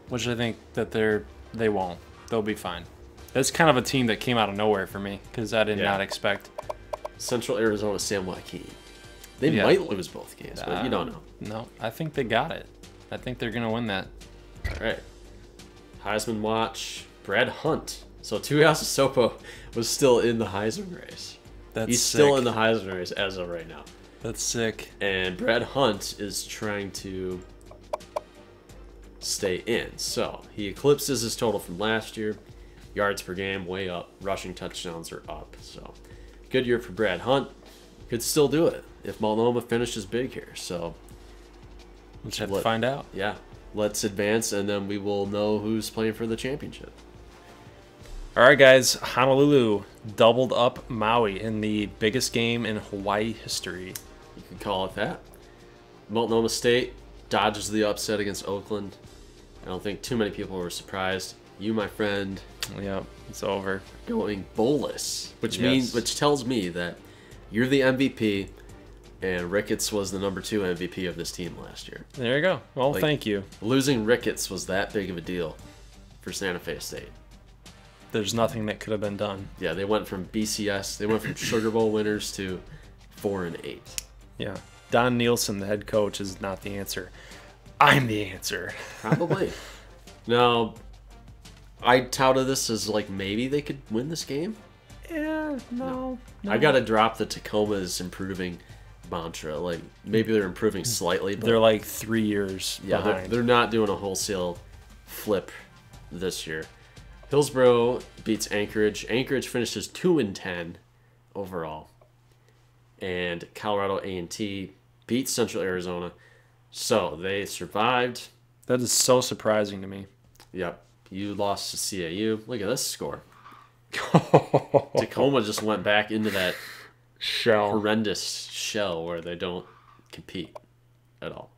Which I think that they won't. They'll be fine. That's kind of a team that came out of nowhere for me because I did not expect. Central Arizona, San Joaquin. They Yeah. might lose both games, but you don't know. No, I think they got it. I think they're going to win that. All right. Heisman watch. Brad Hunt. So Tuiasa Sopo was still in the Heisman race. He's still in the Heisman race as of right now. That's sick. And Brad Hunt is trying to stay in. So he eclipses his total from last year. Yards per game way up. Rushing touchdowns are up. So good year for Brad Hunt. Could still do it if Multnomah finishes big here. So we'll have to find out. Yeah. Let's advance, and then we will know who's playing for the championship. All right, guys. Honolulu doubled up Maui in the biggest game in Hawaii history. You can call it that. Multnomah State dodges the upset against Oakland. I don't think too many people were surprised. You, my friend, Yep, it's over. going bowless, which tells me that you're the MVP, and Ricketts was the number 2 MVP of this team last year. There you go. Well, thank you. Losing Ricketts was that big of a deal for Santa Fe State. There's nothing that could have been done. Yeah, they went from BCS, they went from Sugar Bowl winners to 4-8. Yeah. Don Nielsen, the head coach, is not the answer. I'm the answer. Probably. Now, I touted this as like maybe they could win this game. Yeah, no. I got to drop the Tacoma's improving mantra. Like maybe they're improving slightly, but They're like 3 years yeah, behind. they're not doing a wholesale flip this year. Hillsborough beats Anchorage. Anchorage finishes 2-10 overall, and Colorado A&T beats Central Arizona. So they survived. That is so surprising to me. Yep, you lost to CAU. Look at this score. Tacoma just went back into that horrendous shell where they don't compete at all.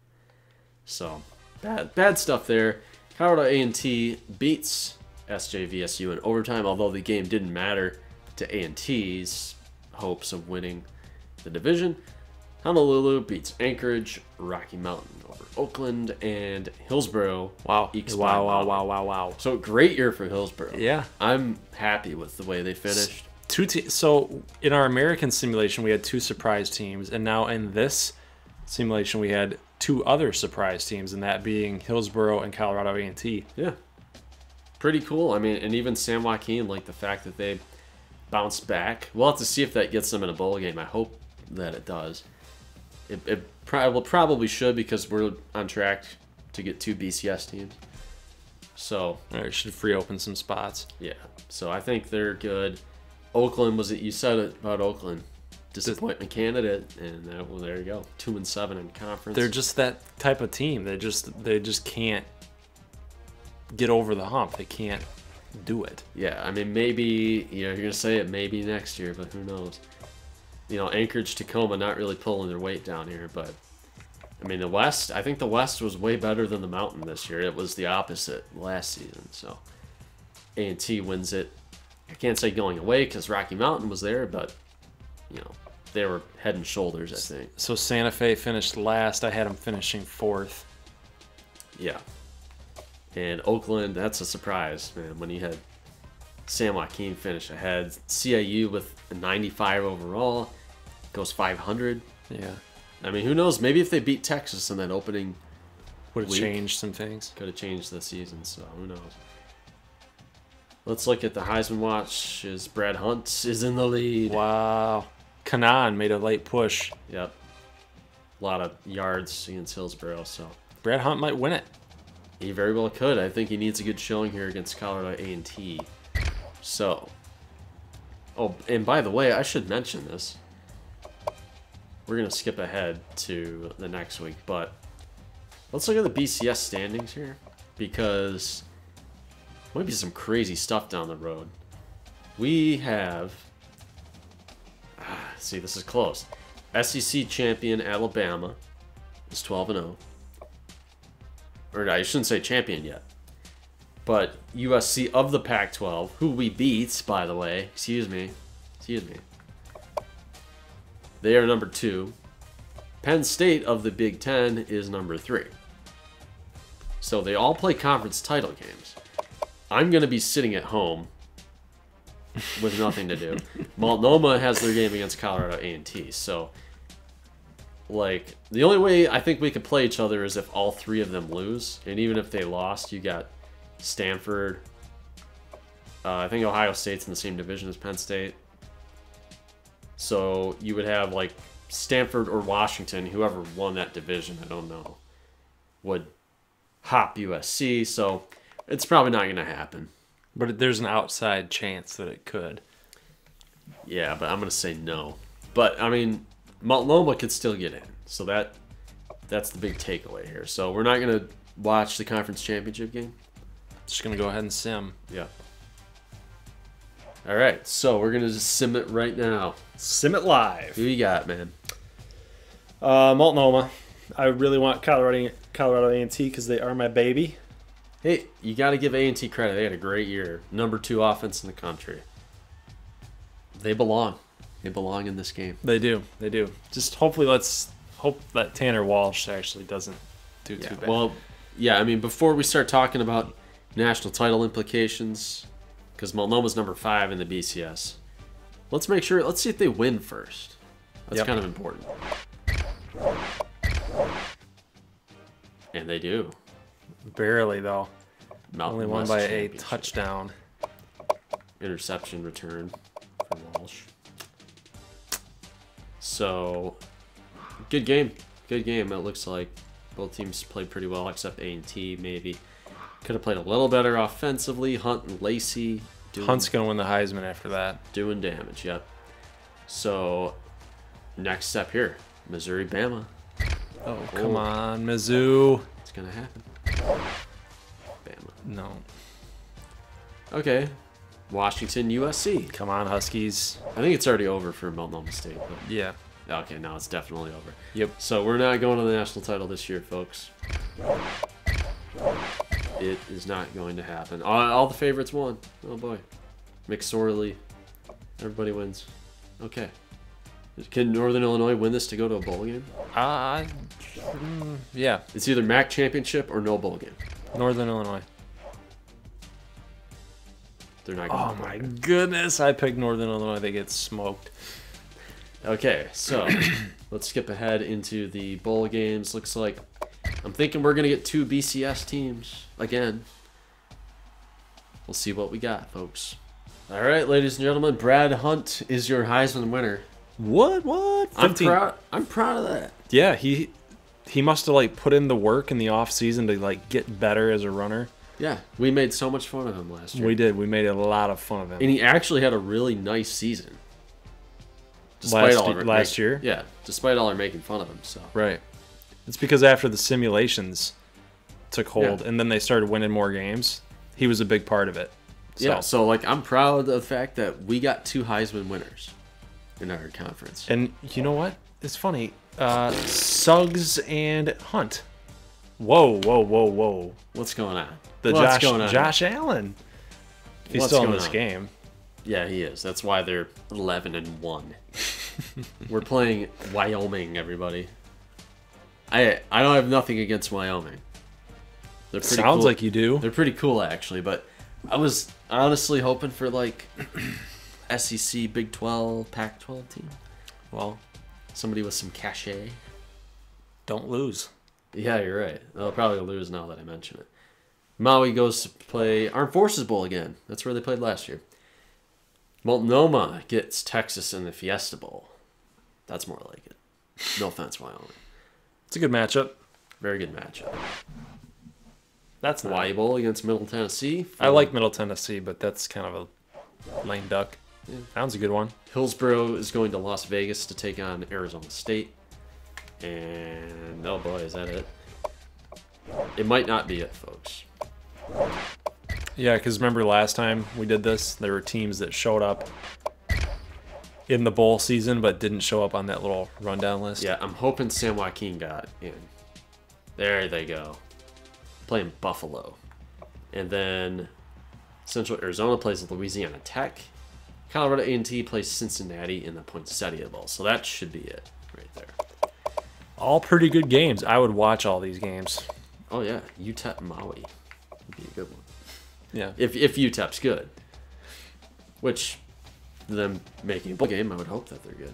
So bad stuff there. Colorado A&T beats SJVSU in overtime, although the game didn't matter to A&T's hopes of winning the division. Honolulu beats Anchorage, Rocky Mountain over Oakland, and Hillsborough. Ekes by Maui. Wow. So great year for Hillsborough. Yeah. I'm happy with the way they finished. So in our American simulation, we had 2 surprise teams, and now in this simulation, we had 2 other surprise teams, and that being Hillsborough and Colorado A&T. Yeah. Pretty cool. I mean, and even San Joaquin, like the fact that they bounced back. We'll have to see if that gets them in a bowl game. I hope that it does. It probably should, because we're on track to get 2 BCS teams. So It should free open some spots. yeah. So I think they're good. Oakland you said it about Oakland. Disappointment candidate, and there you go. 2-7 in conference. They're just that type of team. They just can't get over the hump. They can't do it. Yeah, I mean, maybe, you're going to say it maybe next year, but who knows? Anchorage, Tacoma not really pulling their weight down here, but I mean, I think the West was way better than the Mountain this year. It was the opposite last season, so A&T wins it. I can't say going away because Rocky Mountain was there, but they were head and shoulders, I think. So Santa Fe finished last. I had them finishing 4th. Yeah. And Oakland, that's a surprise, man, when you had San Joaquin finish ahead. CIU with a 95 overall goes 500. Yeah. I mean, who knows? Maybe if they beat Texas in that opening would have week, changed some things. Could have changed the season, so who knows? Let's look at the Heisman watch. Brad Hunt is in the lead. Wow. Kanan made a late push. Yep. A lot of yards against Hillsborough, so Brad Hunt might win it. he very well could. I think he needs a good showing here against Colorado A&T. So, oh, and by the way, I should mention this. We're going to skip ahead to the next week, but let's look at the BCS standings here, because might be some crazy stuff down the road. We have, see, this is close. SEC champion Alabama is 12-0. Or I shouldn't say champion yet. But USC of the Pac-12, who we beat, by the way, excuse me, they are number 2. Penn State of the Big Ten is number 3. So they all play conference title games. I'm going to be sitting at home with nothing to do. Multnomah has their game against Colorado A&T. So, like, the only way I think we could play each other is if all 3 of them lose. And even if they lost, you got Stanford. I think Ohio State's in the same division as Penn State. So you would have, like, Stanford or Washington, whoever won that division, I don't know, would hop USC. So it's probably not going to happen. But there's an outside chance that it could. Yeah, but I'm going to say no. But, I mean, Multnomah could still get in. So that's the big takeaway here. So we're not going to watch the conference championship game. Just going to go ahead and sim. Yeah. All right, so we're going to just sim it right now. Sim it live. Who you got, man? Multnomah. I really want Colorado A&T because they are my baby. Hey, you got to give A&T credit. They had a great year. Number 2 offense in the country. They belong. They belong in this game. They do. They do. Just hopefully let's hope that Tanner Walsh actually doesn't do too bad. Well, yeah, I mean, before we start talking about national title implications, because Multnomah's number 5 in the BCS, let's see if they win first. That's kind of important. And they do. Barely, though. Mountain Only won West by a Championship. touchdown. Interception return for Walsh. So, good game. Good game. It looks like both teams played pretty well, except A&T maybe. Could have played a little better offensively. Hunt and Lacey. Hunt's going to win the Heisman after that. Doing damage, yep. So, next step here. Missouri-Bama. Oh, come on, Mizzou. It's going to happen. Bama. No. Okay. Washington, USC. Come on, Huskies. I think it's already over for Multnomah State. But Yeah. okay, now it's definitely over. Yep. So we're not going to the national title this year, folks. It is not going to happen. All the favorites won. Oh boy. McSorley. Everybody wins. Okay. Can Northern Illinois win this to go to a bowl game? Yeah. It's either MAC championship or no bowl game. Northern Illinois. They're not going Oh my goodness. I picked Northern Illinois. They get smoked. Okay, so let's skip ahead into the bowl games. Looks like I'm thinking we're going to get 2 BCS teams again. We'll see what we got, folks. All right, ladies and gentlemen, Brad Hunt is your Heisman winner. What? 15. I'm proud of that. Yeah, he must have like put in the work in the off season to like get better as a runner. Yeah, we made so much fun of him last year. We did. We made a lot of fun of him. And he actually had a really nice season. Despite Last year? Yeah, despite all our making fun of him. So Right. It's because after the simulations took hold and then they started winning more games, he was a big part of it. So. Yeah, so like I'm proud of the fact that we got 2 Heisman winners in our conference. And you know what? It's funny. Suggs and Hunt. Whoa. What's going on? Josh Allen. If he's What's still in going this on? game. Yeah, he is. That's why they're 11-1. We're playing Wyoming, everybody. I don't have nothing against Wyoming. They're pretty Sounds cool. like you do. They're pretty cool, actually. But I was honestly hoping for like SEC, Big 12, Pac-12 team. Well, somebody with some cachet. Don't lose. Yeah, you're right. They'll probably lose now that I mention it. Maui goes to play Armed Forces Bowl again. That's where they played last year. Multnomah gets Texas in the Fiesta Bowl. That's more like it. No offense, Wyoming. It's a good matchup. Very good matchup. That's Hawaii Bowl against Middle Tennessee. I like Middle Tennessee, but that's kind of a lame duck. Yeah. Sounds a good one. Hillsboro is going to Las Vegas to take on Arizona State. And, oh boy, is that it? It might not be it, folks. Yeah, because remember last time we did this, there were teams that showed up in the bowl season but didn't show up on that little rundown list. Yeah, I'm hoping San Joaquin got in. There they go. Playing Buffalo. And then Central Arizona plays Louisiana Tech. Colorado A&T plays Cincinnati in the Poinsettia Bowl. So that should be it right there. All pretty good games. I would watch all these games. Oh, yeah. UTEP Maui would be a good one. Yeah. If UTEP's good. Which, them making a bowl game, I would hope that they're good.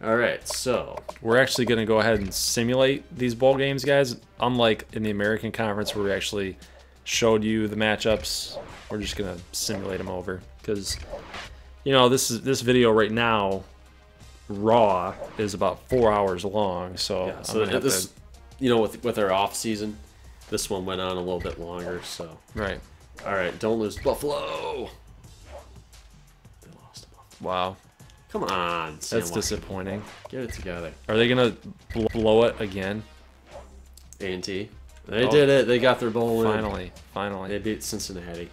All right, so We're actually going to go ahead and simulate these bowl games, guys. Unlike in the American Conference where we actually showed you the matchups, we're just going to simulate them over. Because, you know, this video right now, raw, is about 4 hours long. So, yeah, I'm so gonna have this, to... you know, with our off season, this one went on a little bit longer. So Right. all right, don't lose Buffalo. They lost to Buffalo. Wow. Come on, San That's Joaquin. disappointing. Get it together. Are they going to blow it again? A&T. They did it. They got their bowl win. Finally. They Finally. beat Cincinnati.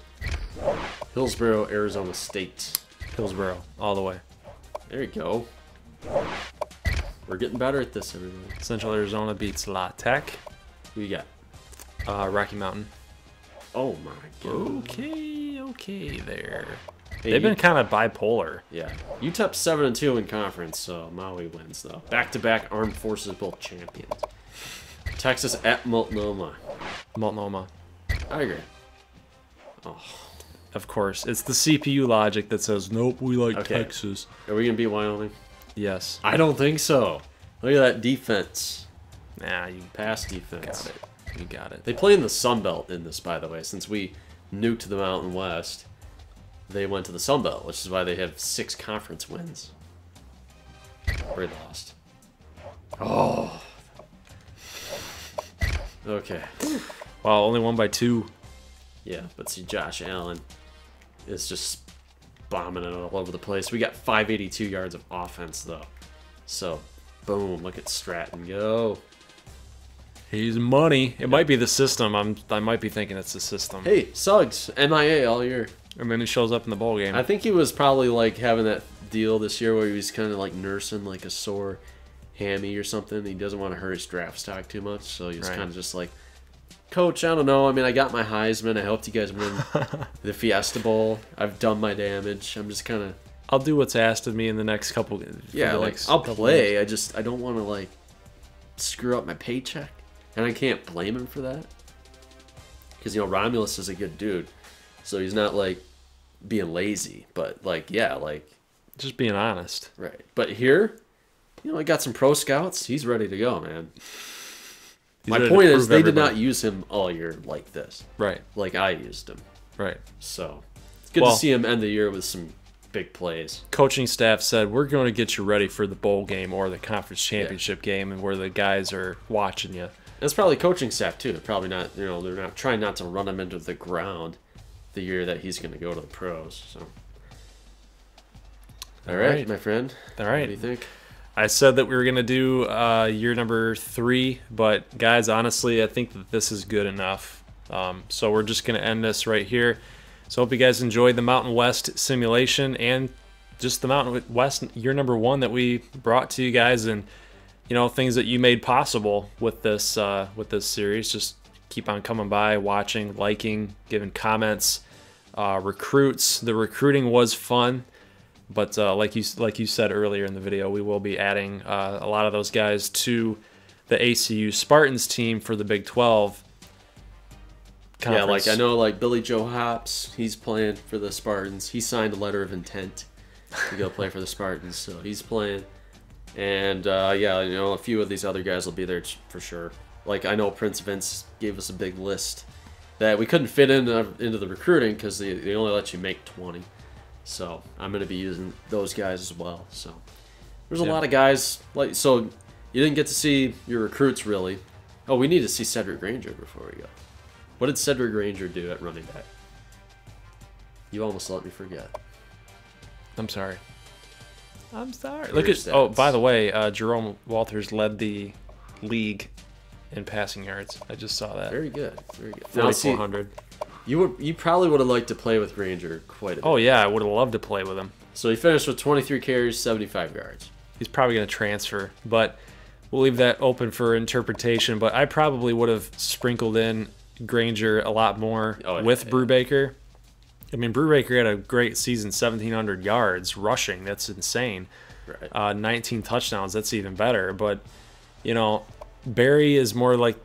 Hillsboro, Arizona State. Hillsboro. All the way. There you go. We're getting better at this, everybody. Central Arizona beats La Tech. Who you got? Rocky Mountain. Oh my god. Okay there. Hey, They've been kind of bipolar. Yeah. UTEP's 7-2 in conference, so Maui wins though. Back-to-back Armed Forces Bowl champions. Texas at Multnomah. Multnomah. I agree. Oh, Of course. It's the CPU logic that says, nope, we like Okay. Texas. are we gonna beat Wyoming? Yes. I don't think so. Look at that defense. Nah, you Pass defense. got it. You got it. They play in the Sun Belt in this, by the way. Since we nuked the Mountain West, they went to the Sun Belt, which is why they have 6 conference wins. We lost. Oh. Okay. Wow, only won by 2. Yeah, but see, Josh Allen is just bombing it all over the place. We got 582 yards of offense, though. So, boom, look at Stratton go. He's money. It might be the system. I might be thinking it's the system. Hey, Suggs, MIA all year. And then he shows up in the bowl game. I think he was probably like having that deal this year where he was kind of like nursing like a sore hammy or something. He doesn't want to hurt his draft stock too much, so he was Right. kind of just like, Coach, I don't know. I mean, I got my Heisman. I helped you guys win the Fiesta Bowl. I've done my damage. I'm just kind of I'll do what's asked of me in the next couple. yeah, the like next I'll couple play. games. I don't want to like screw up my paycheck, and I can't blame him for that because Romulus is a good dude, so he's not like being lazy, but like yeah, like Just being honest. right. But here, I got some pro scouts. He's ready to go, man. He's My ready to point is, prove they did everybody. not use him all year like this, Right. like I used him. Right. So it's good Well- to see him end the year with some big plays. Coaching staff said we're going to get you ready for the bowl game or the conference championship game, and where the guys are watching you. That's probably coaching staff too. Probably not. They're not trying not to run him into the ground the year that he's going to go to the pros. So, all right, right. my friend. All What right. do you think? I said that we were going to do year number 3, but guys, honestly, I think that this is good enough. So we're just going to end this right here. So hope you guys enjoyed the Mountain West simulation and just the Mountain West year number 1 that we brought to you guys, and things that you made possible with this series. Just keep on coming by, watching, liking, giving comments. Recruits. The recruiting was fun, but like you said earlier in the video, we will be adding a lot of those guys to the ACU Spartans team for the Big 12 conference. Yeah, like I know like Billy Joe Hops, he's playing for the Spartans. He signed a letter of intent to go play for the Spartans, so he's playing. And yeah, you know, a few of these other guys will be there for sure. Like I know Prince Vince gave us a big list that we couldn't fit into the recruiting because they only let you make 20. So I'm going to be using those guys as well. So there's a lot of guys. Like, so you didn't get to see your recruits really. Oh, we need to see Cedric Granger before we go. What did Cedric Granger do at running back? You almost let me forget. I'm sorry. Look at. Oh, by the way, Jerome Walters led the league in passing yards. I just saw that. Very good. Very good. 4,400. You probably would have liked to play with Granger quite a bit. Oh yeah, I would have loved to play with him. So he finished with 23 carries, 75 yards. He's probably going to transfer, but we'll leave that open for interpretation. But I probably would have sprinkled in Granger a lot more with Brubaker. I mean, Brubaker had a great season, 1,700 yards rushing. That's insane. Right. 19 touchdowns. That's even better. But, you know, Barry is more like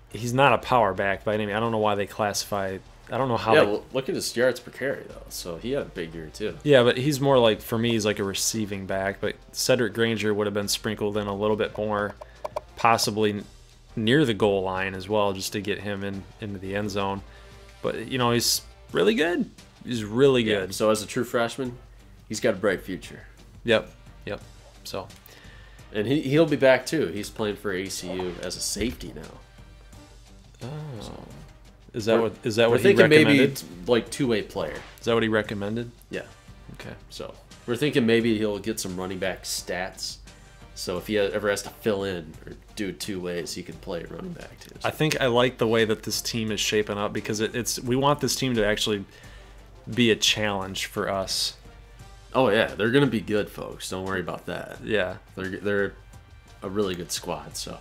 he's not a power back by any means. I don't know why they classify. I don't know how. Yeah, well, look at his yards per carry though. So he had a big year too. Yeah, but he's more like, for me, he's like a receiving back. But Cedric Granger would have been sprinkled in a little bit more, possibly near the goal line as well, just to get him into the end zone. But you know, he's really good. He's really good. Yeah, so as a true freshman, he's got a bright future. Yep. So, and he'll be back too. He's playing for ACU as a safety now. Oh, so is that what he thinking recommended? Maybe like two-way player. Is that what he recommended? Yeah. Okay. So we're thinking maybe he'll get some running back stats. So if he ever has to fill in or do it two ways, he can play running back too. So. I think I like the way that this team is shaping up because we want this team to actually be a challenge for us. Oh yeah, they're gonna be good, folks. Don't worry about that. Yeah, they're a really good squad. So,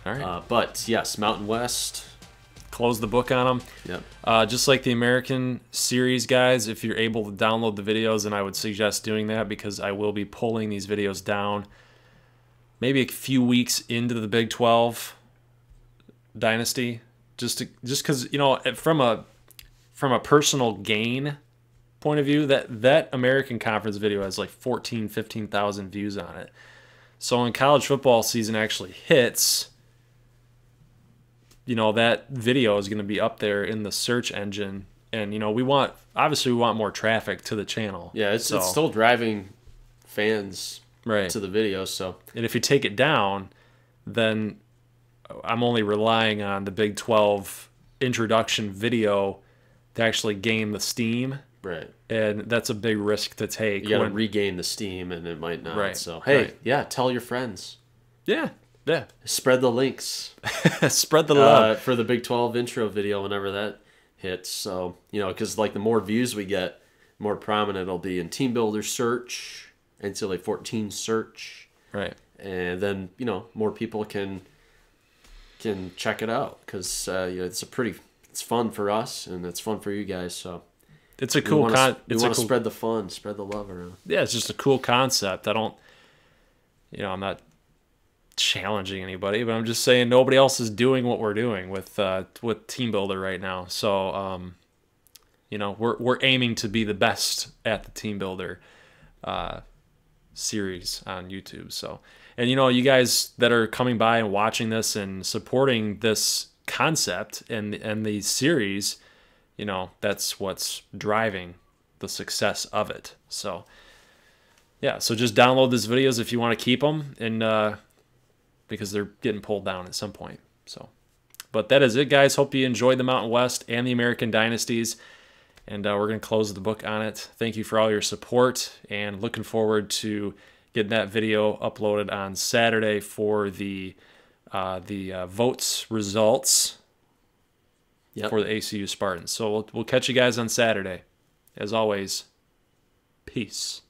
all right. But yes, Mountain West. Close the book on them. Yep. Just like the American series, guys, if you're able to download the videos, and I would suggest doing that because I will be pulling these videos down maybe a few weeks into the Big 12 dynasty, just because, you know, from a personal gain point of view, that American Conference video has like 15,000 views on it. So when college football season actually hits, you know, that video is going to be up there in the search engine, and you know, we want more traffic to the channel. Yeah, it's still driving fans to the video. So, and if you take it down, then I'm only relying on the Big 12 introduction video to actually gain the steam. Right. And that's a big risk to take. You got to regain the steam, and it might not. Right. So, hey, yeah, tell your friends. Yeah. Spread the links. Spread the love. For the Big 12 intro video whenever that hits. So, you know, because like the more views we get, more prominent it'll be in Team Builder search, NCAA 14 search. Right. And then, you know, more people can check it out because you know, it's fun for us and it's fun for you guys. So it's a cool we want to spread the fun, spread the love around. Yeah, it's just a cool concept. I'm not challenging anybody, but I'm just saying nobody else is doing what we're doing with Team Builder right now. So you know, we're aiming to be the best at the Team Builder series on YouTube. So, and you know, you guys that are coming by and watching this and supporting this concept and the series, you know, that's what's driving the success of it. So yeah, so just download these videos if you want to keep them, and because they're getting pulled down at some point. So, but that is it, guys. Hope you enjoyed the Mountain West and the American Dynasties, and we're going to close the book on it. Thank you for all your support, and looking forward to getting that video uploaded on Saturday for the votes results for the ACU Spartans. So we'll catch you guys on Saturday. As always, peace.